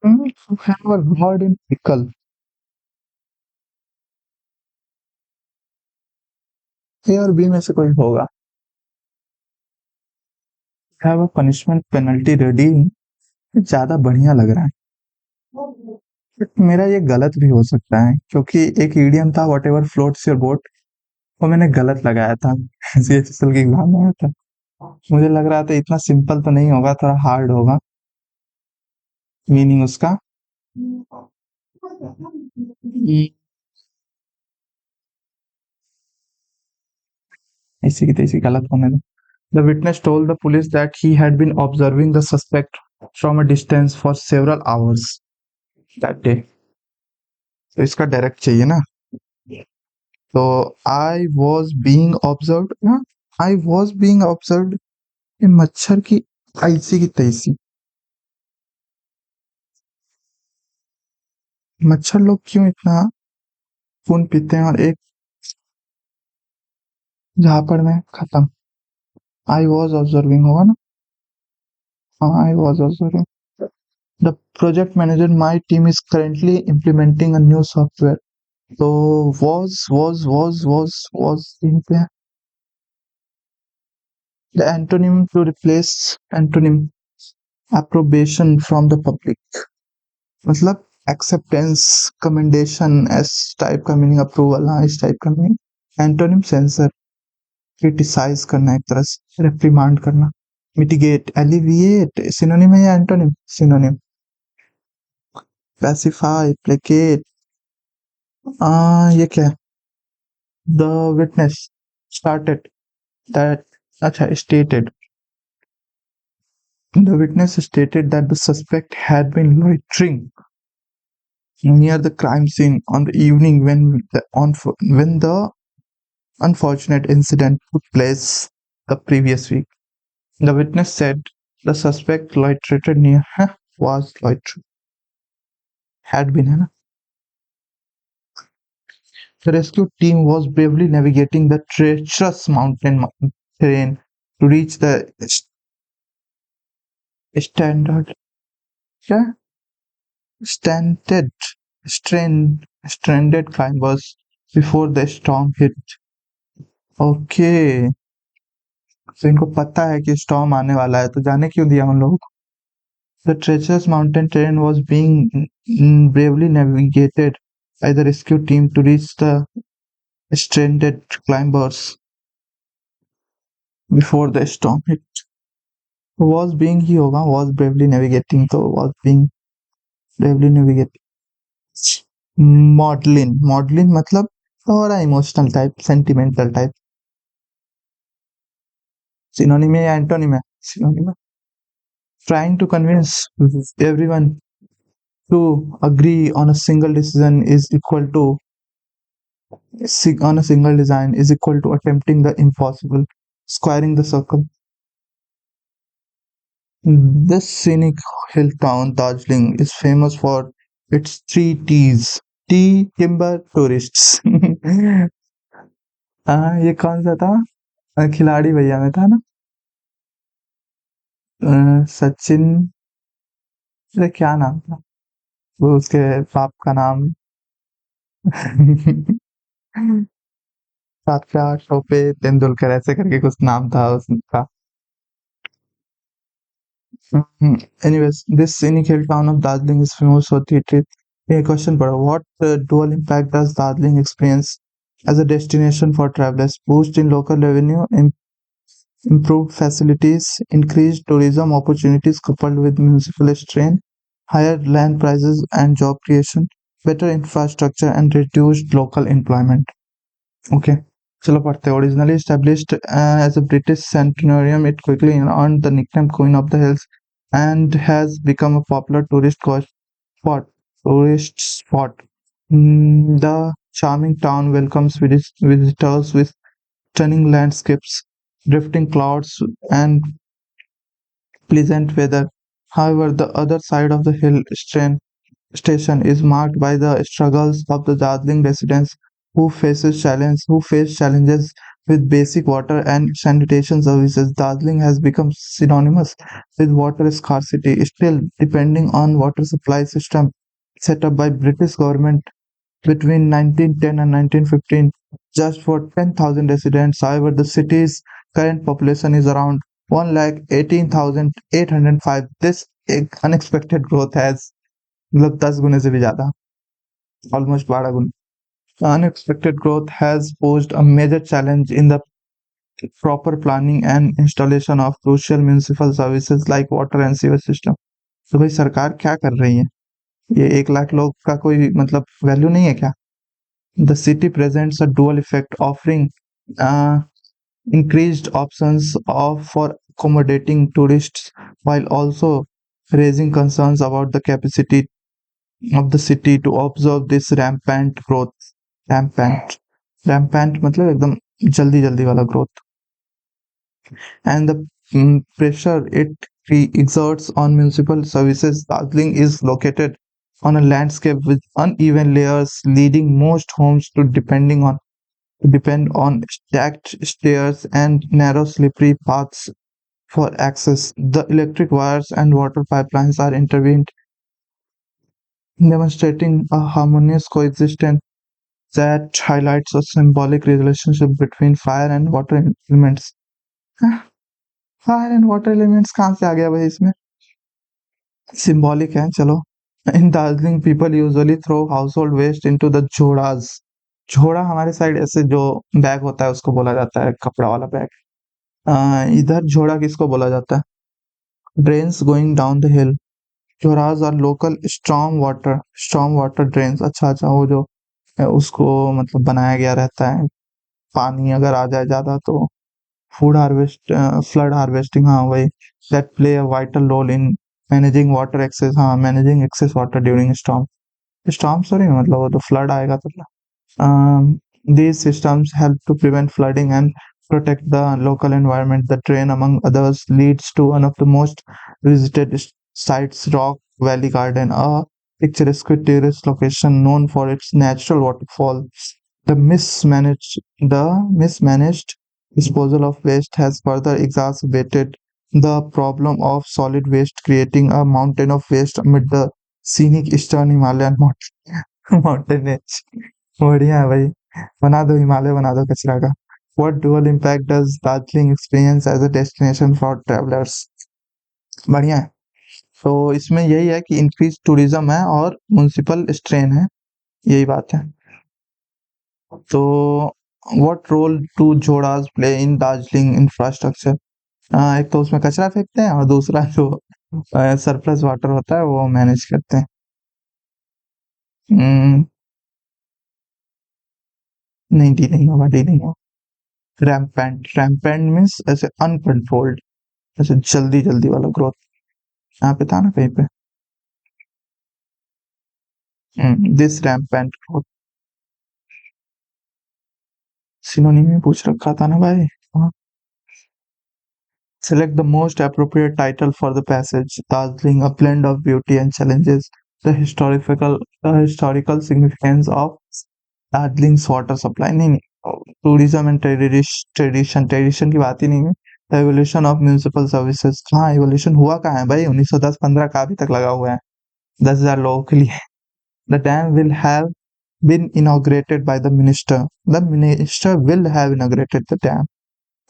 To have a rod in pickle, ए और बी में से कोई होगा। Have a punishment penalty ready ज्यादा बढ़िया लग रहा है, बट मेरा ये गलत भी हो सकता है क्योंकि एक ईडियम था what ever floats your boat, वो मैंने गलत लगाया था। सीएचएसएल की एग्जाम में आया था, मुझे लग रहा था इतना सिंपल तो नहीं होगा, थोड़ा हार्ड होगा मीनिंग उसका। इसी की तैसी गलत होने दो। The witness told the police that he had been observing the suspect from a distance for several hours that day. तो इसका डायरेक्ट चाहिए ना। तो I was being observe, I was being observe, ये मच्छर की ऐसी की तैसी। मच्छर लोग क्यों इतना खून पीते हैं और एक झापड़ में खत्म। आई वॉज ऑब्जर्विंग होगा ना, हाँ I was observing. The project manager my team is currently implementing a new software. तो was पे है। The antonym to replace antonym, approbation from the public, मतलब acceptance, commendation, एस टाइप का मीनिंग, अप्रूवल, हाँ इस टाइप का मीनिंग। एंटोनिम सेंसर, क्रिटिसाइज करना, एक तरह से रिप्रीमांड करना। मिटिगेट, एलिविएट सिनोनिम है या एंटोनिम? सिनोनिम। पैसिफाई, प्लेकेट, ये क्या है? द विटनेस स्टार्टेड दैट, अच्छा stated, the witness stated that the suspect had been loitering near the crime scene on the evening when the unfortunate incident took place the previous week. The witness said the suspect loitered near, was loitering, had been, है ना? The rescue team was bravely navigating the treacherous mountain terrain to reach the standard, क्या? Stranded, stranded climbers before the storm hit. Okay, तो इनको पता है कि स्टॉर्म आने वाला है, तो जाने क्यों दिया उन लोगों को? The treacherous mountain terrain was being bravely navigated by the rescue team to reach the stranded climbers before the storm hit. Was being ही होगा, was bravely navigating, तो was being bravely navigating. Magdalene, Magdalene मतलब थोड़ा emotional type, sentimental type. Synonym है या एंटोनिम है? सिनोनिम है। Trying to convince everyone to agree on a single decision is equal to on a single design is equal to attempting the impossible, squaring the circle. This scenic hill town, Darjeeling, is famous for its three T's. Tea, timber, tourists. हाँ, ये कौन सा था? खिलाड़ी भैया में था ना? सचिन, अरे क्या नाम था वो उसके बाप का नाम? सातव्या शो पे तेंदुलकर ऐसे करके कुछ नाम था उसका। Anyways, this scenic hill town of Darjeeling is famous for theatre. A question for what dual impact does Darjeeling experience as a destination for travelers? Boost in local revenue, improved facilities, increased tourism opportunities coupled with municipal strain, higher land prices and job creation, better infrastructure and reduced local employment. Okay. चलो पढ़ते हैं। Originally established as a British sanitarium, it quickly earned the nickname Queen of the Hills and has become a popular spot. Tourist spot. The charming town welcomes visitors with stunning landscapes, drifting clouds, and pleasant weather. However, the other side of the hill station is marked by the struggles of the Darjeeling residents who face challenges with basic water and sanitation services. Darjeeling has become synonymous with water scarcity, still depending on water supply system set up by British government between 1910 and 1915 just for 10,000 residents. However, the city's current population is around 1,18,805. This unexpected growth has मतलब 10 गुने से भी ज़्यादा, almost 12 Guna. The unexpected growth has posed a major challenge in the proper planning and installation of crucial municipal services like water and sewer system. तो भाई सरकार क्या कर रही है? ये 1 लाख लोग का कोई मतलब वैल्यू नहीं है क्या? The city presents a dual effect, offering uh, increased options for accommodating tourists while also raising concerns about the capacity of the city to absorb this rampant growth. Rampant. Rampant मतलब एकदम जल्दी जल्दी वाला growth. And the pressure it exerts on municipal services. Darjeeling is located on a landscape with uneven layers, leading most homes to depend on stacked stairs and narrow slippery paths for access. The electric wires and water pipelines are intervened, demonstrating a harmonious coexistence that highlights a symbolic relationship between fire and water elements. Fire and water elements कहाँ से आ गया भाई इसमें? सिंबॉलिक है, चलो. In Darjeeling people usually throw household waste into the झोड़ास. झोड़ा हमारे साइड ऐसे जो बैग होता है उसको बोला जाता है, कपड़ा वाला बैग. इधर झोड़ा किसको बोला जाता है? Drains going down the hill. झोड़ास are local storm water drains. अच्छा अच्छा, वो जो उसको मतलब बनाया गया रहता है, पानी अगर आ जाए ज्यादा तो फ्लड हार्वेस्टिंग, हाँ वही. That play a vital role in managing water excess, हाँ managing excess water during storm. Storm sorry मतलब वो तो फ्लड आएगा तो. These systems help to prevent flooding and protect the local environment. The train, among others, leads to one of the most visited sites, Rock Valley Garden, a picturesque tourist location known for its natural waterfall. The mismanaged disposal of waste has further exacerbated the problem of solid waste, creating a mountain of waste amid the scenic eastern Himalayan mountain range. बढ़िया है भाई. बना दो हिमालय, बना दो कचरा का. What dual impact does Darjeeling experience as a destination for travelers? बढ़िया है. तो इसमें यही है कि इंक्रीज टूरिज्म है और म्युनिसिपल स्ट्रेन है, यही बात है. तो व्हाट रोल डू जोड़ास प्ले इन दार्जिलिंग इंफ्रास्ट्रक्चर? एक तो उसमें कचरा फेंकते हैं और दूसरा जो सरप्लस वाटर होता है वो मैनेज करते हैं. हम्म, नहीं डी नहीं होगा, डी नहीं होगा. रैम्पेंट मीन्स ऐसे अनकंट्रोल्ड, ऐसे जल्दी जल्दी वाला ग्रोथ. यहाँ पे था ना कहीं पे. दिस रैम्पेंट ग्रोथ सिनोनिम में पूछ रखा था ना भाई. हाँ. Select the most appropriate title for the passage. Dazzling, a blend of beauty and challenges. The historical significance of Darjeeling's water supply. नहीं नहीं, टूरिज्म एंड ट्रेडिशन की बात ही नहीं है. The evolution of municipal services. हाँ, एवोल्यूशन हुआ कहाँ है भाई? 1910-15 का अभी तक लगा हुआ है 10,000 लोगों के लिए. The dam will have been inaugurated by the minister. The minister will have inaugurated the dam.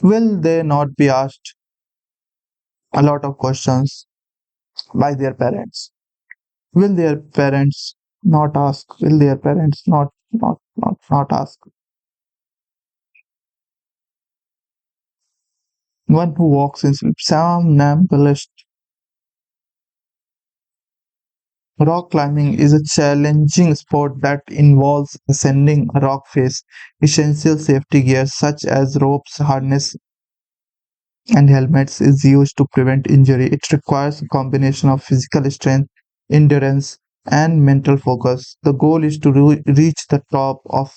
Will they not be asked a lot of questions by their parents? Will their parents not ask? Will their parents not ask? One who walks in sleep. Somnambulist. Rock climbing is a challenging sport that involves ascending a rock face. Essential safety gear such as ropes, harness, and helmets is used to prevent injury. It requires a combination of physical strength, endurance, and mental focus. The goal is to reach the top of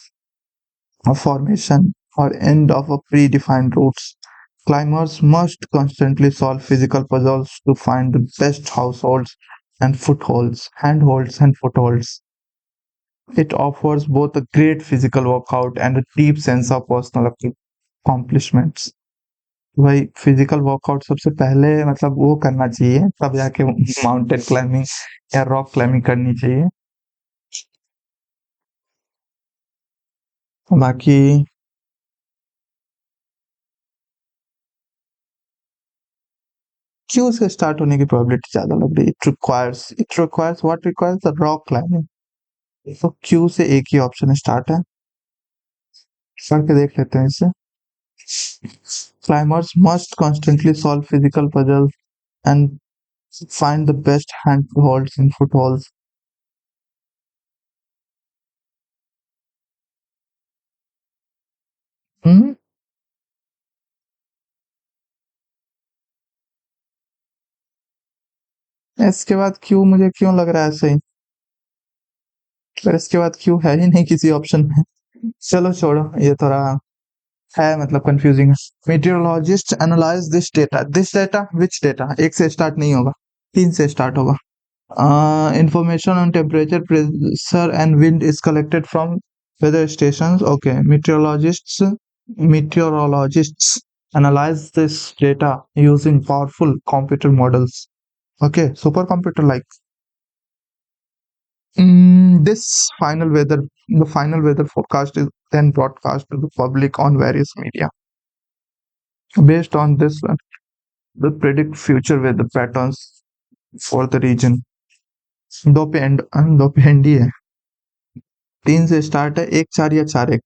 a formation or end of a predefined routes. Climbers must constantly solve physical puzzles to find the best households and footholds, handholds and footholds. It offers both a great physical workout and a deep sense of personal accomplishments. भाई फिजिकल वर्कआउट सबसे पहले मतलब वो करना चाहिए तब जाके माउंटेन क्लाइंबिंग या रॉक क्लाइंबिंग करनी चाहिए। बाकी क्यू से स्टार्ट होने की प्रोबेबिलिटी ज्यादा लग रही है। It requires what requires the rock climbing. तो क्यू से एक ही ऑप्शन स्टार्ट है, पढ़ के देख लेते हैं इसे। Climbers must constantly solve physical puzzles and find the best handholds and footholds. हम्म, इसके बाद क्यू मुझे क्यों लग रहा है सही, पर इसके बाद क्यू है ही नहीं किसी ऑप्शन में। चलो छोड़ो, ये थोड़ा है मतलब कंफ्यूजिंग है। Meteorologist analyze this data which data, एक से स्टार्ट नहीं होगा, तीन से स्टार्ट होगा। Information on temperature, pressure, and wind is collected from weather stations. Okay, meteorologists analyze this data using powerful computer models. Okay, supercomputer like. This the final weather forecast is then broadcast to the public on various media. Based on this, they predict future weather patterns for the region. दो पे एंड ही है, तीन से स्टार्ट है, एक चार या चार एक।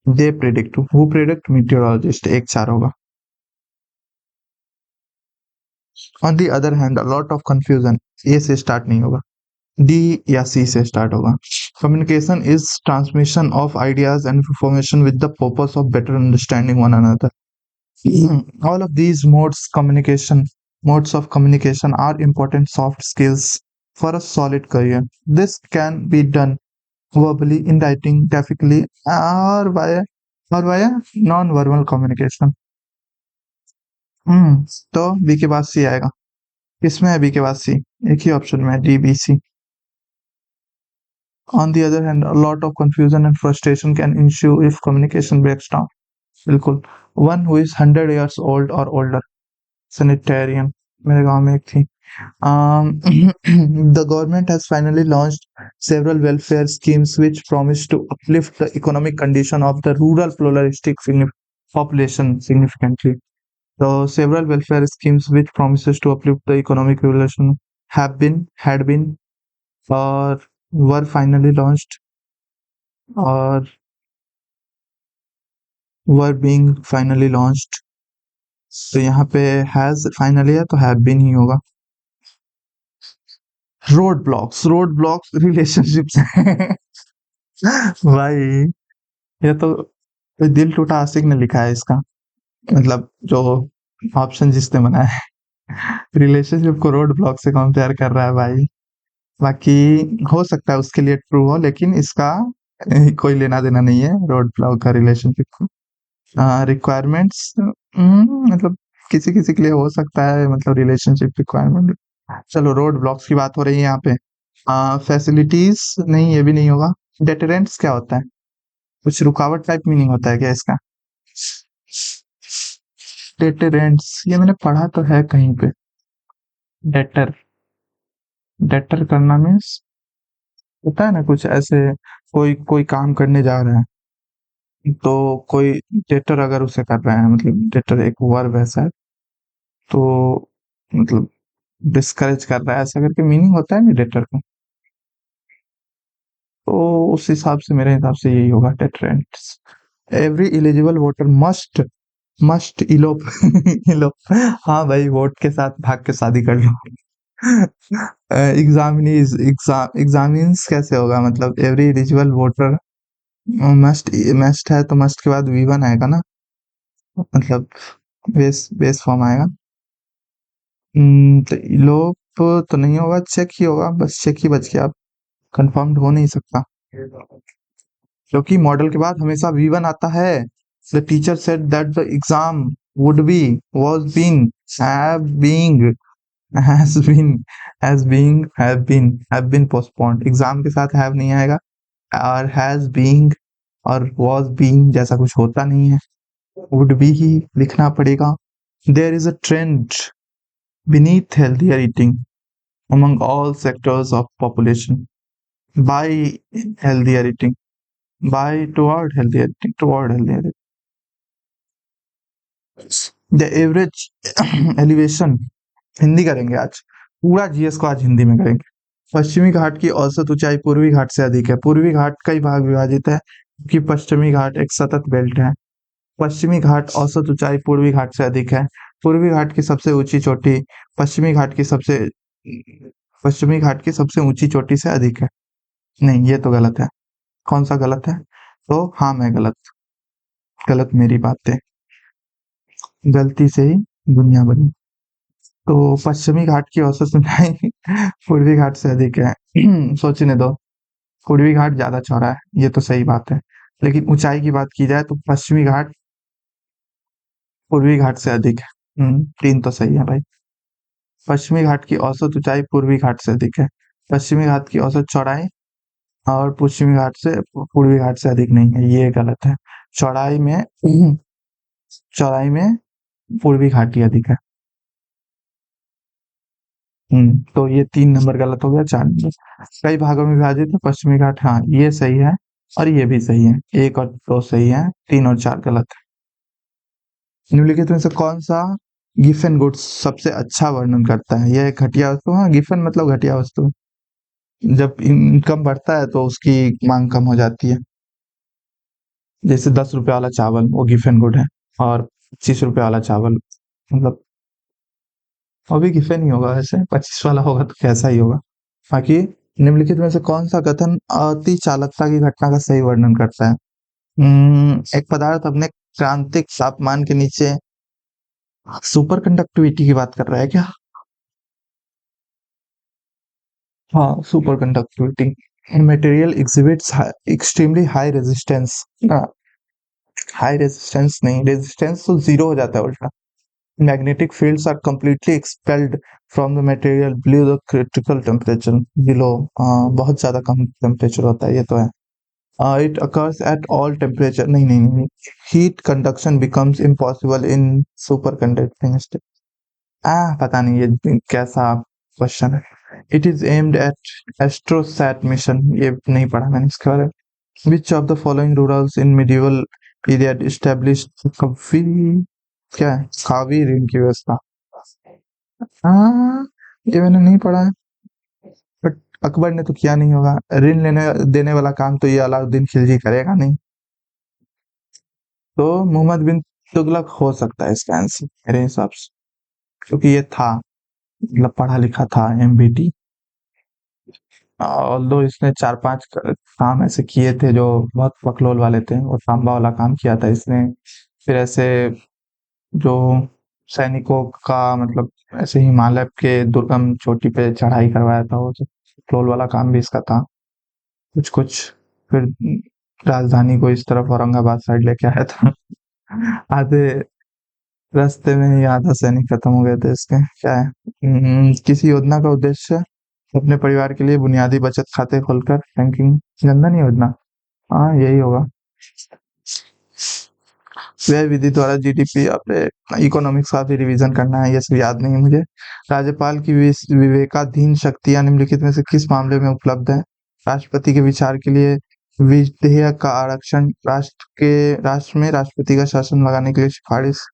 They predict, who predict, meteorologist, एक चार होगा। On the other hand a lot of confusion, A से स्टार्ट नहीं होगा, डी या सी से स्टार्ट होगा। Communication is transmission of ideas and information with the purpose of better understanding one another. All of these modes of communication are important soft skills for a solid career. This can be done verbally, in writing, graphically, or via non-verbal communication. तो बी के बाद सी आएगा। किसमें है बी के बाद सी? एक ही ऑप्शन में है, D B C. On the other hand, a lot of confusion and frustration can ensue if communication breaks down. बिल्कुल। One who is 100 years old or older, sanitarian, मेरे गांव में एक थी। The government has finally launched several welfare schemes which promise to uplift the economic condition of the rural pluralistic population significantly. So several welfare schemes which promises to uplift the economic relation had been, or were finally launched, or were being finally launched. तो यहाँ पे हैज फाइनली है तो हैव बीन ही होगा। रोड ब्लॉक्स रिलेशनशिप्स भाई ये तो दिल टूटा आशिक ने लिखा है इसका, मतलब जो ऑप्शन जिसने बनाया है रिलेशनशिप को रोड ब्लॉक से कंपेयर कर रहा है भाई। बाकी हो सकता है उसके लिए ट्रू हो, लेकिन इसका कोई लेना देना नहीं है रोड ब्लॉक का रिलेशनशिप को। रिक्वायरमेंट्स मतलब किसी किसी के लिए हो सकता है, मतलब रिलेशनशिप रिक्वायरमेंट। चलो रोड ब्लॉक्स की बात हो रही है यहाँ पे। फैसिलिटीज नहीं, ये भी नहीं होगा। डेटरेंट्स क्या होता है? कुछ रुकावट टाइप मीनिंग होता है क्या इसका? डेटरेंट्स ये मैंने पढ़ा तो है कहीं पे। डेटर डेटर करना मीन्स होता है ना कुछ ऐसे, कोई कोई काम करने जा रहा है तो कोई डेटर अगर उसे कर रहा है, मतलब डेटर एक वर्ब है शायद, तो मतलब डिस्करेज कर रहा है ऐसा करके मीनिंग होता है ना डेटर का। तो उस हिसाब से मेरे हिसाब से यही होगा deterrents. Every eligible voter must must elope elope हाँ भाई, वोट के साथ भाग के शादी कर लो। एग्जामिनीज कैसे होगा, मतलब every eligible voter must, must है तो मस्ट के बाद V1 आएगा ना, मतलब बेस बेस फॉर्म आएगा। तो लोप तो नहीं होगा, चेक ही होगा, बस चेक ही बच गया, अब कंफर्म्ड हो नहीं सकता, क्योंकि मॉडल के बाद हमेशा V1 आता है। The teacher said that the exam would be, was been, have being, has been, have been postponed. Exam के साथ हैव नहीं आएगा, और हैज बीइंग और वाज बीइंग जैसा कुछ होता नहीं है, वुड बी ही लिखना पड़ेगा। There is a trend beneath healthier eating among all sectors of population, by healthier eating, by toward healthier eating, toward healthier eating. The average elevation, Hindi करेंगे आज, पूरा जीएस को आज हिंदी में करेंगे। पश्चिमी घाट की औसत ऊंचाई पूर्वी घाट से अधिक है। पूर्वी घाट कई भाग विभाजित है, क्योंकि पश्चिमी घाट एक सतत बेल्ट है। पश्चिमी घाट औसत ऊंचाई पूर्वी घाट से अधिक है। पूर्वी घाट की सबसे ऊंची चोटी पश्चिमी घाट की सबसे पश्चिमी घाट की सबसे ऊंची चोटी से अधिक है। नहीं, ये तो गलत है। कौन सा गलत है? तो हाँ, मैं गलत, गलत मेरी बातें, गलती से ही दुनिया बनी। तो पश्चिमी घाट की औसत ऊंचाई पूर्वी घाट से अधिक है। सोचने दो, पूर्वी घाट ज्यादा चौड़ा है, ये तो सही बात है, लेकिन ऊंचाई की बात की जाए तो पश्चिमी घाट पूर्वी घाट से अधिक है। तीन तो सही है भाई। पश्चिमी घाट की औसत ऊंचाई पूर्वी घाट से अधिक है। पश्चिमी घाट की औसत चौड़ाई और पश्चिमी घाट से पूर्वी घाट से अधिक नहीं है, ये गलत है। चौड़ाई में चौड़ाई में पूर्वी घाट ही अधिक है। तो ये 3 नंबर गलत हो गया, 4 नंबर। कई भागों में विभाजित है पश्चिमी घाट, हाँ ये सही है, और ये भी सही है। 1 और 2 सही है, 3 और 4 गलत है। निम्नलिखित में से कौन सा गिफन गुड्स सबसे अच्छा वर्णन करता है? यह एक घटिया वस्तु, हाँ गिफन मतलब घटिया वस्तु। जब इनकम बढ़ता है तो उसकी मांग कम हो जाती है। जैसे 10 रुपए वाला चावल वो गिफन गुड है, और 25 रुपए वाला चावल, मतलब वो भी गिफन ही होगा, वैसे 25 वाला होगा तो कैसा ही होगा। बाकी निम्नलिखित में से कौन सा कथन अति चालकता की घटना का सही वर्णन करता है? एक पदार्थ अपने क्रांतिक तापमान के नीचे, सुपर कंडक्टिविटी की बात कर रहा है क्या? हाँ, super conductivity. Material exhibits extremely high resistance. High resistance नहीं, रेजिस्टेंस तो जीरो हो जाता है उल्टा। Magnetic fields are completely expelled from the material below the critical temperature, below बहुत ज्यादा कम टेम्परेचर होता है, ये तो है। It occurs at all temperature, नहीं नहीं नहीं, heat conduction becomes impossible in super conducting state. पता नहीं ये कैसा क्वेश्चन है। It is aimed at AstroSat mission, ये नहीं पढ़ा मैंने इसके बारे में। Which of the following rulers in medieval period established कभी, क्या है कावी ऋण की व्यवस्था? हाँ, ये मैंने नहीं पढ़ा है, बट अकबर ने तो किया नहीं होगा। ऋण लेने देने वाला काम तो ये अलाउद्दीन खिलजी करेगा नहीं, तो मोहम्मद बिन तुगलक हो सकता है इसका आंसर मेरे हिसाब से, क्योंकि ये था, मतलब पढ़ा लिखा था, एमबीटी। ऑल्दो इसने 4-5 काम ऐसे किए थे जो बहुत बकलोल वाले थे, और तांबा वाला काम किया था इसने। फिर ऐसे जो सैनिकों का, मतलब ऐसे हिमालय के दुर्गम चोटी पे चढ़ाई करवाया था, वो बकलोल वाला काम भी इसका था कुछ कुछ। फिर राजधानी को इस तरफ औरंगाबाद साइड लेके आया था। आधे रास्ते में ही आधा सैनिक खत्म हो गए थे इसके। क्या है? किसी योजना का उद्देश्य अपने परिवार के लिए बुनियादी बचत खाते खोलकर बैंकिंग, जनधन योजना, हाँ यही होगा। व्यय विधि द्वारा जीडीपी, अपने इकोनॉमिक्स का भी रिवीजन करना है, ये सब याद नहीं है मुझे। राज्यपाल की विवेकाधीन शक्तियां निम्नलिखित में से किस मामले में उपलब्ध है? राष्ट्रपति के विचार के लिए विधेयक का आरक्षण, राष्ट्र में राष्ट्रपति का शासन लगाने के लिए सिफारिश,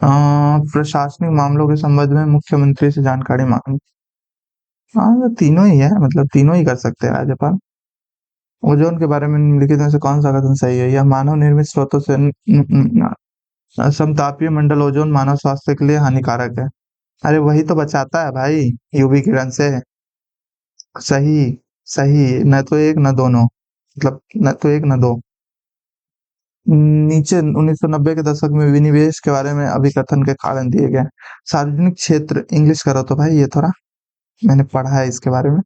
प्रशासनिक मामलों के संबंध में मुख्यमंत्री से जानकारी मांगनी। हाँ, ये तीनों ही है, मतलब तीनों ही कर सकते हैं राज्यपाल। ओजोन के बारे में निम्नलिखित में से कौन सा कथन सही है? यह मानव निर्मित स्रोतों से समतापीय मंडल ओजोन मानव स्वास्थ्य के लिए हानिकारक है। अरे वही तो बचाता है भाई, यूवी किरण से। सही, सही। न तो एक न दोनों, मतलब न तो एक न दो। नीचे 1990 के दशक में विनिवेश के बारे में अभिकथन के कारण दिए गए। सार्वजनिक क्षेत्र इंग्लिश करो तो भाई, ये थोड़ा मैंने पढ़ा है इसके बारे में।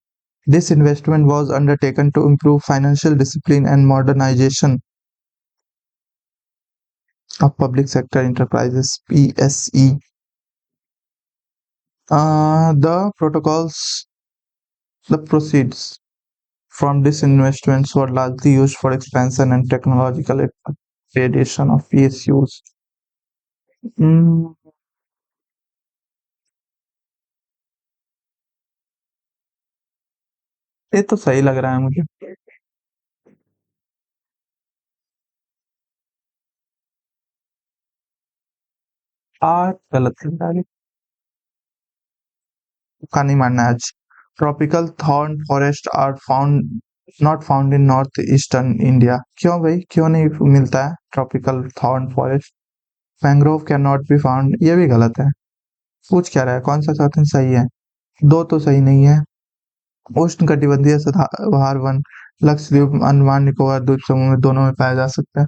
This investment was undertaken to improve financial discipline and modernisation of public sector enterprises, PSE. The proceeds from these investments were largely used for expansion and technological upgradation of PSUs. हम्म, ये तो सही लग रहा है मुझे। आज गलत है डायरेक्ट, का नहीं मानना है आज। Tropical thorn forest are found not found in north eastern India. क्यों भाई, क्यों नहीं मिलता है tropical thorn forest? Mangrove can not be found, ये भी गलत है। पूछ क्या रहा है, कौन सा क्वेश्चन सही है? दो तो सही नहीं है। उष्णकटिबंधीय सदाबहार वन लक्षद्वीप अंडमान निकोबार द्वीप समूह में दोनों में पाया जा सकता है।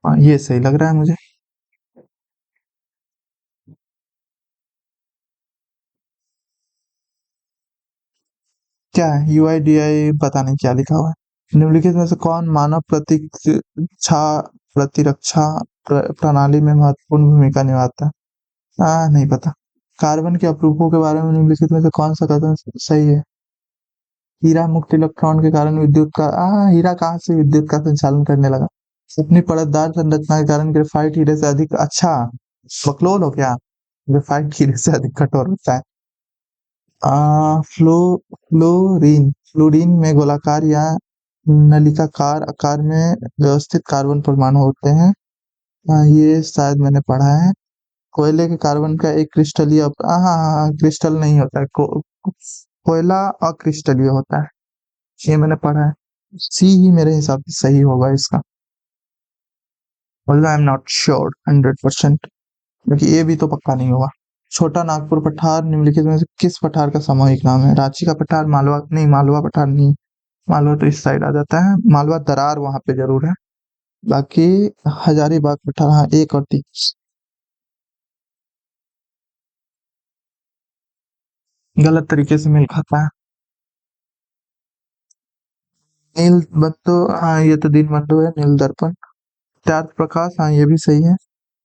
हाँ, ये सही लग रहा है मुझे। क्या है यूआईडीआई, पता नहीं क्या लिखा हुआ है। निम्नलिखित में से कौन मानव प्रतिरक्षा प्रणाली में महत्वपूर्ण भूमिका निभाता है? नहीं पता। कार्बन के अपरूपों के बारे में निम्नलिखित में से कौन सा कथन सही है? हीरा मुक्त इलेक्ट्रॉन के कारण विद्युत का हीरा कहाँ से विद्युत का संचालन करने लगा? अपनी परतदार संरचना के कारण ग्रेफाइट हीरे से अधिक, अच्छा बकलोल हो क्या? ग्रेफाइट हीरे से अधिक कठोर होता है। फ्लोरीन में गोलाकार या नलिकाकार आकार में व्यवस्थित कार्बन परमाणु होते हैं। ये शायद मैंने पढ़ा है। कोयले के कार्बन का एक क्रिस्टलीय क्रिस्टल नहीं होता है, कोयला अक्रिस्टलीय होता है। ये मैंने पढ़ा है। सी ही मेरे हिसाब से सही होगा इसका। आई एम नॉट श्योर 100%, क्योंकि ये भी तो पक्का नहीं होगा। छोटा नागपुर पठार निम्नलिखित में से किस पठार का सामूहिक नाम है? रांची का पठार, मालवा नहीं, मालवा पठार नहीं। मालवा तो इस साइड आ जाता है, मालवा दरार वहां पे जरूर है। बाकी हजारीबाग पठार, हाँ, एक और तीन गलत तरीके से मेल खाता है। नील बंधु, हाँ ये तो दीन बंधु है। नील दर्पण, त्याग प्रकाश, हाँ ये भी सही है।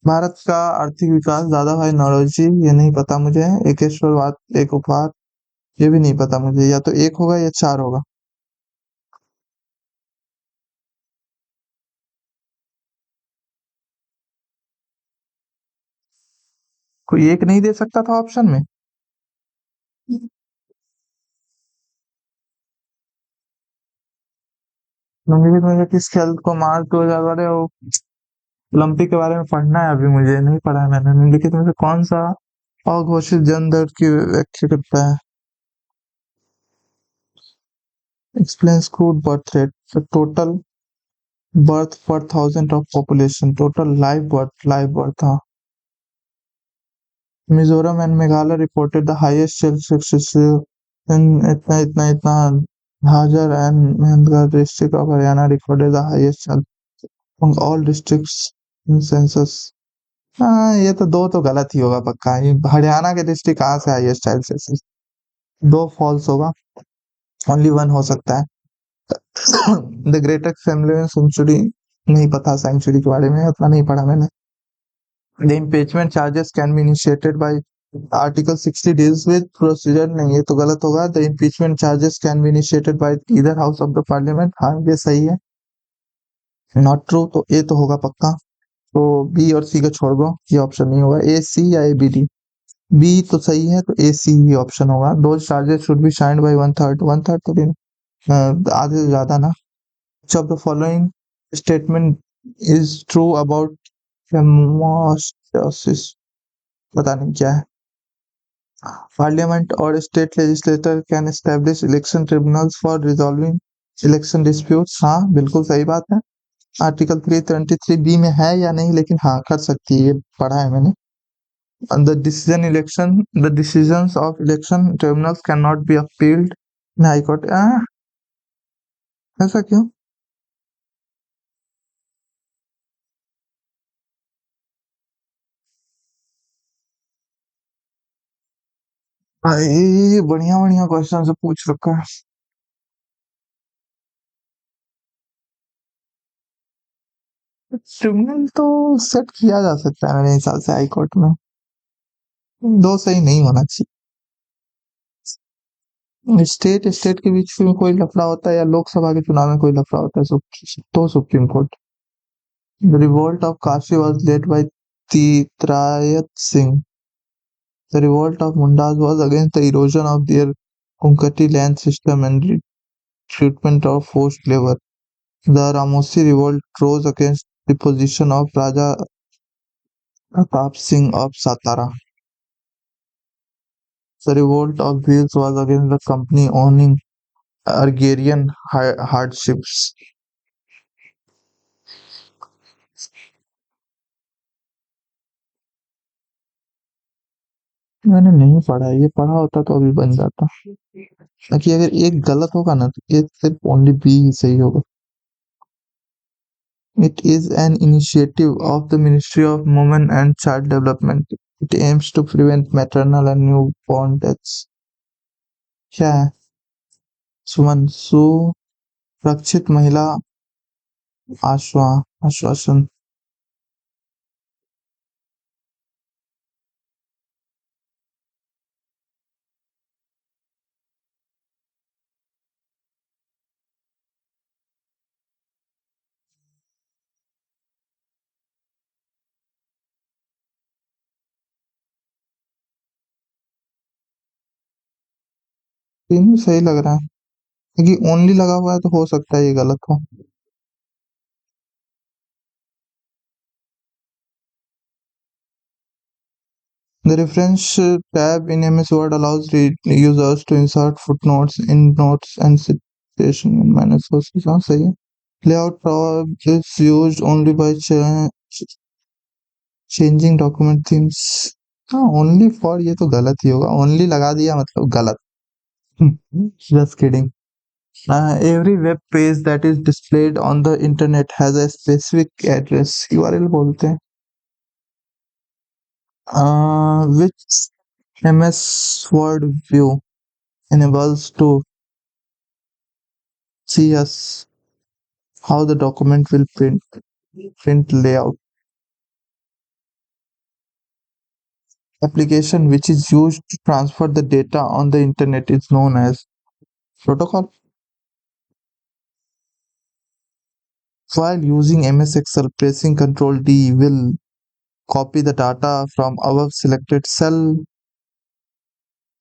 भारत का आर्थिक विकास, दादा भाई नौरोजी, ये नहीं पता मुझे। एकेश्वरवाद एक उपहार, ये भी नहीं पता मुझे। या तो एक होगा या चार होगा। कोई एक नहीं दे सकता था ऑप्शन में? निम्नलिखित में से किस खेल को मार्च 2000 वाले ओलंपिक के बारे में पढ़ना है, अभी मुझे नहीं पढ़ा है मैंने। निम्नलिखित में से कौन सा अघोषित जन्म दर की व्याख्या करता है? Explains crude birth rate, total birth per thousand of population, total live birth, हाँ। Mizoram and Meghalaya reported the highest self success in इतना इतना इतना Hajar and Mahendra district of Haryana recorded the highest among all districts in census. हाँ, ये तो दो तो गलत ही होगा पक्का। ये हरियाणा के डिस्ट्रिक्ट कहाँ से हाईएस्ट चाइल्ड सेंसस? दो फॉल्स होगा, ओनली वन हो सकता है। द ग्रेटेस्ट फैमिली सेंचुरी, नहीं पता सेंचुरी के बारे में, उतना नहीं पढ़ा मैंने। The impeachment charges can be initiated by Article 60 deals with procedure, नहीं, ये तो गलत होगा। The impeachment charges can be initiated by either house of the parliament, हाँ ये सही है। नॉट ट्रू, तो ए तो होगा पक्का। तो बी और सी को छोड़ दो, ये ऑप्शन नहीं होगा। ए सी या ए बी डी? बी तो सही है, तो ए सी ही ऑप्शन होगा। दो charges should be signed by one third, one third तो भी आधे से ज्यादा ना। Of the following statement is true about haemostasis, पता नहीं क्या है। पार्लियामेंट और state legislator can establish election tribunals for resolving election disputes, हाँ बिल्कुल सही बात है। आर्टिकल 323 बी में है या नहीं, लेकिन हाँ कर सकती है, ये पढ़ा है मैंने। And the decisions of election tribunals cannot be appealed in High Court. ऐसा क्यों? भाई बढ़िया बढ़िया क्वेश्चन से पूछ रखा है। ट्रिब्यूनल तो सेट किया जा सकता है मेरे हिसाब से हाई कोर्ट में। दो सही नहीं होना चाहिए। स्टेट स्टेट के बीच में कोई लफड़ा होता है या लोकसभा के चुनाव में कोई लफड़ा होता है तो supreme court. The revolt of Kashi was led by Titrayat Singh. The revolt of Mundas was against the erosion of their khuntkatti land system and treatment of forced labor. The Ramosi revolt rose against the position of Raja Pratap Singh of Satara. The revolt of Bhils was against the company owning agrarian hardships. मैंने नहीं पढ़ा, ये पढ़ा होता तो अभी बन जाता। ताकि अगर एक गलत होगा ना तो ये सिर्फ ओनली बी ही सही होगा। It is an initiative of the Ministry of Women and Child Development. It aims to prevent maternal and newborn deaths. क्या है? सुमन सुरक्षित महिला आश्वासन। तीनों सही लग रहा है, क्योंकि ओनली लगा हुआ है तो हो सकता है ये गलत हो। The reference tab in MS Word allows users to insert footnotes, endnotes, and citation in minor sources. हाँ सही है। Layout tab is used only by changing document themes. हाँ only for ये तो गलत ही होगा, only लगा दिया मतलब गलत। Just kidding. Every web page that is displayed on the internet has a specific address, URL बोलते हैं, which MS Word view enables to see us how the document will print layout. Application which is used to transfer the data on the internet is known as protocol. While using MS Excel, pressing Ctrl D will copy the data from above selected cell.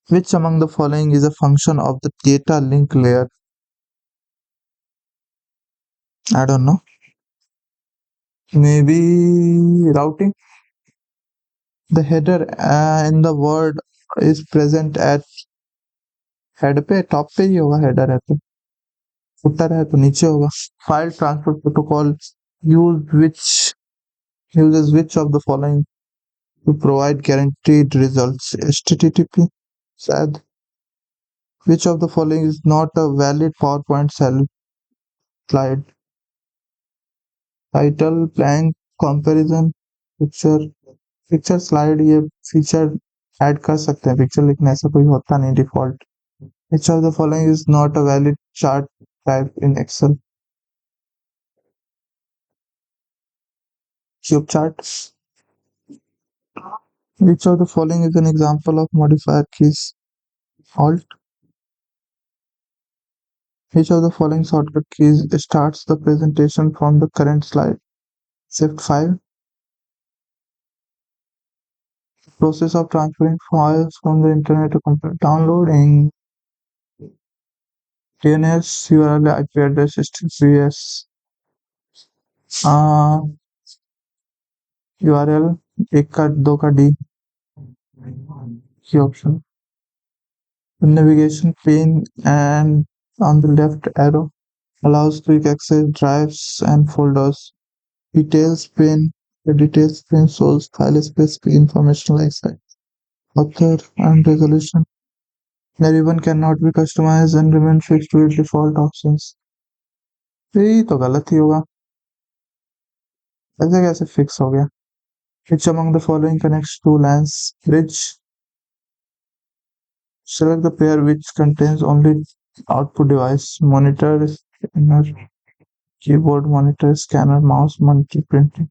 Which among the following is a function of the data link layer? I don't know. Maybe routing. The header in the word is present at head पे, टॉप पे ही होगा। हेडर है तो फुटर है तो नीचे होगा। File transfer protocol use which uses which of the following to provide guaranteed results? HTTP शायद। Which of the following is not a valid PowerPoint slide? Title, blank, comparison, picture slide. ये फीचर ऐड कर सकते हैं, पिक्चर लिखने ऐसा कोई होता नहीं default. Which of the following is not a valid chart type in Excel? Cube chart. Which of the following is an example of modifier keys? Alt. Which of the following shortcut keys starts the presentation from the current slide? Shift 5. Process of transferring files from the internet to computer. Downloading. DNS URL IP address HTTPS. URL 1 का 2 का D की option. The navigation pane and on the left arrow allows quick access drives and folders. Details pane The details screen shows file specific information like size, author, and resolution. The ribbon cannot be customized and remain fixed with default options. ये तो गलत ही होगा, ऐसे कैसे फिक्स हो गया? Which among the following connects two LANs? Bridge. Select the pair which contains only output device, monitor, scanner, keyboard, monitor, scanner, mouse, monitor, printing.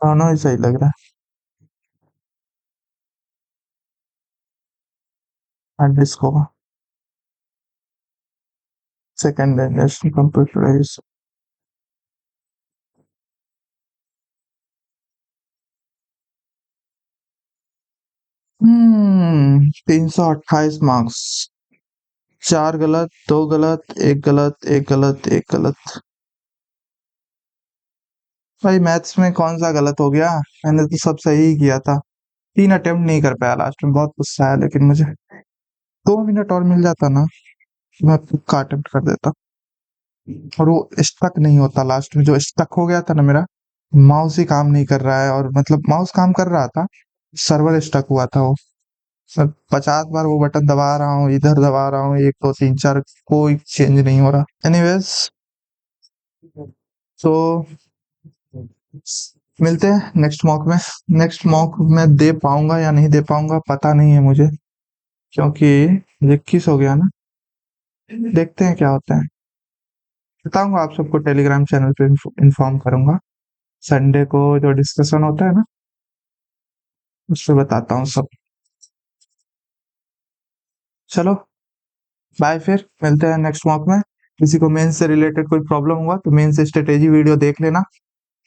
दोनों ही सही लग रहा है। हार्ड डिस्क होगा, सेकेंड जनरेशन कंप्यूटराइज। 328 मार्क्स, 4 गलत, 2 गलत, 1 गलत, 1 गलत, 1 गलत। भाई मैथ्स में कौन सा गलत हो गया? मैंने तो सब सही ही किया था। 3 अटेम्प्ट नहीं कर पाया लास्ट में, बहुत गुस्सा आया, लेकिन मुझे 2 मिनट और मिल जाता ना, मैं पक्का अटेम्प्ट कर देता। और वो स्टक नहीं होता लास्ट में, जो स्टक हो गया था ना मेरा, माउस ही काम नहीं कर रहा है, और मतलब माउस काम कर रहा था, सर्वर स्टक हुआ था वो। मैं 50 बार वो बटन दबा रहा हूँ, इधर दबा रहा हूँ, 1 2 3 4, कोई चेंज नहीं हो रहा। एनीवेज, तो मिलते हैं नेक्स्ट मॉक में। नेक्स्ट मॉक में दे पाऊंगा या नहीं दे पाऊंगा पता नहीं है मुझे, क्योंकि 21 हो गया ना। देखते हैं क्या होता है, बताऊंगा आप सबको, टेलीग्राम चैनल पे इन्फॉर्म करूंगा। संडे को जो डिस्कशन होता है ना, उससे बताता हूँ सब। चलो बाय, फिर मिलते हैं नेक्स्ट मॉक में। किसी को मेंस से रिलेटेड कोई प्रॉब्लम हुआ तो मेंस स्ट्रेटेजी वीडियो देख लेना,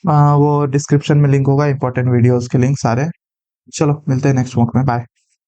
वो डिस्क्रिप्शन में लिंक होगा, इंपॉर्टेंट वीडियोस के लिंक सारे। चलो मिलते हैं नेक्स्ट मॉक में, बाय।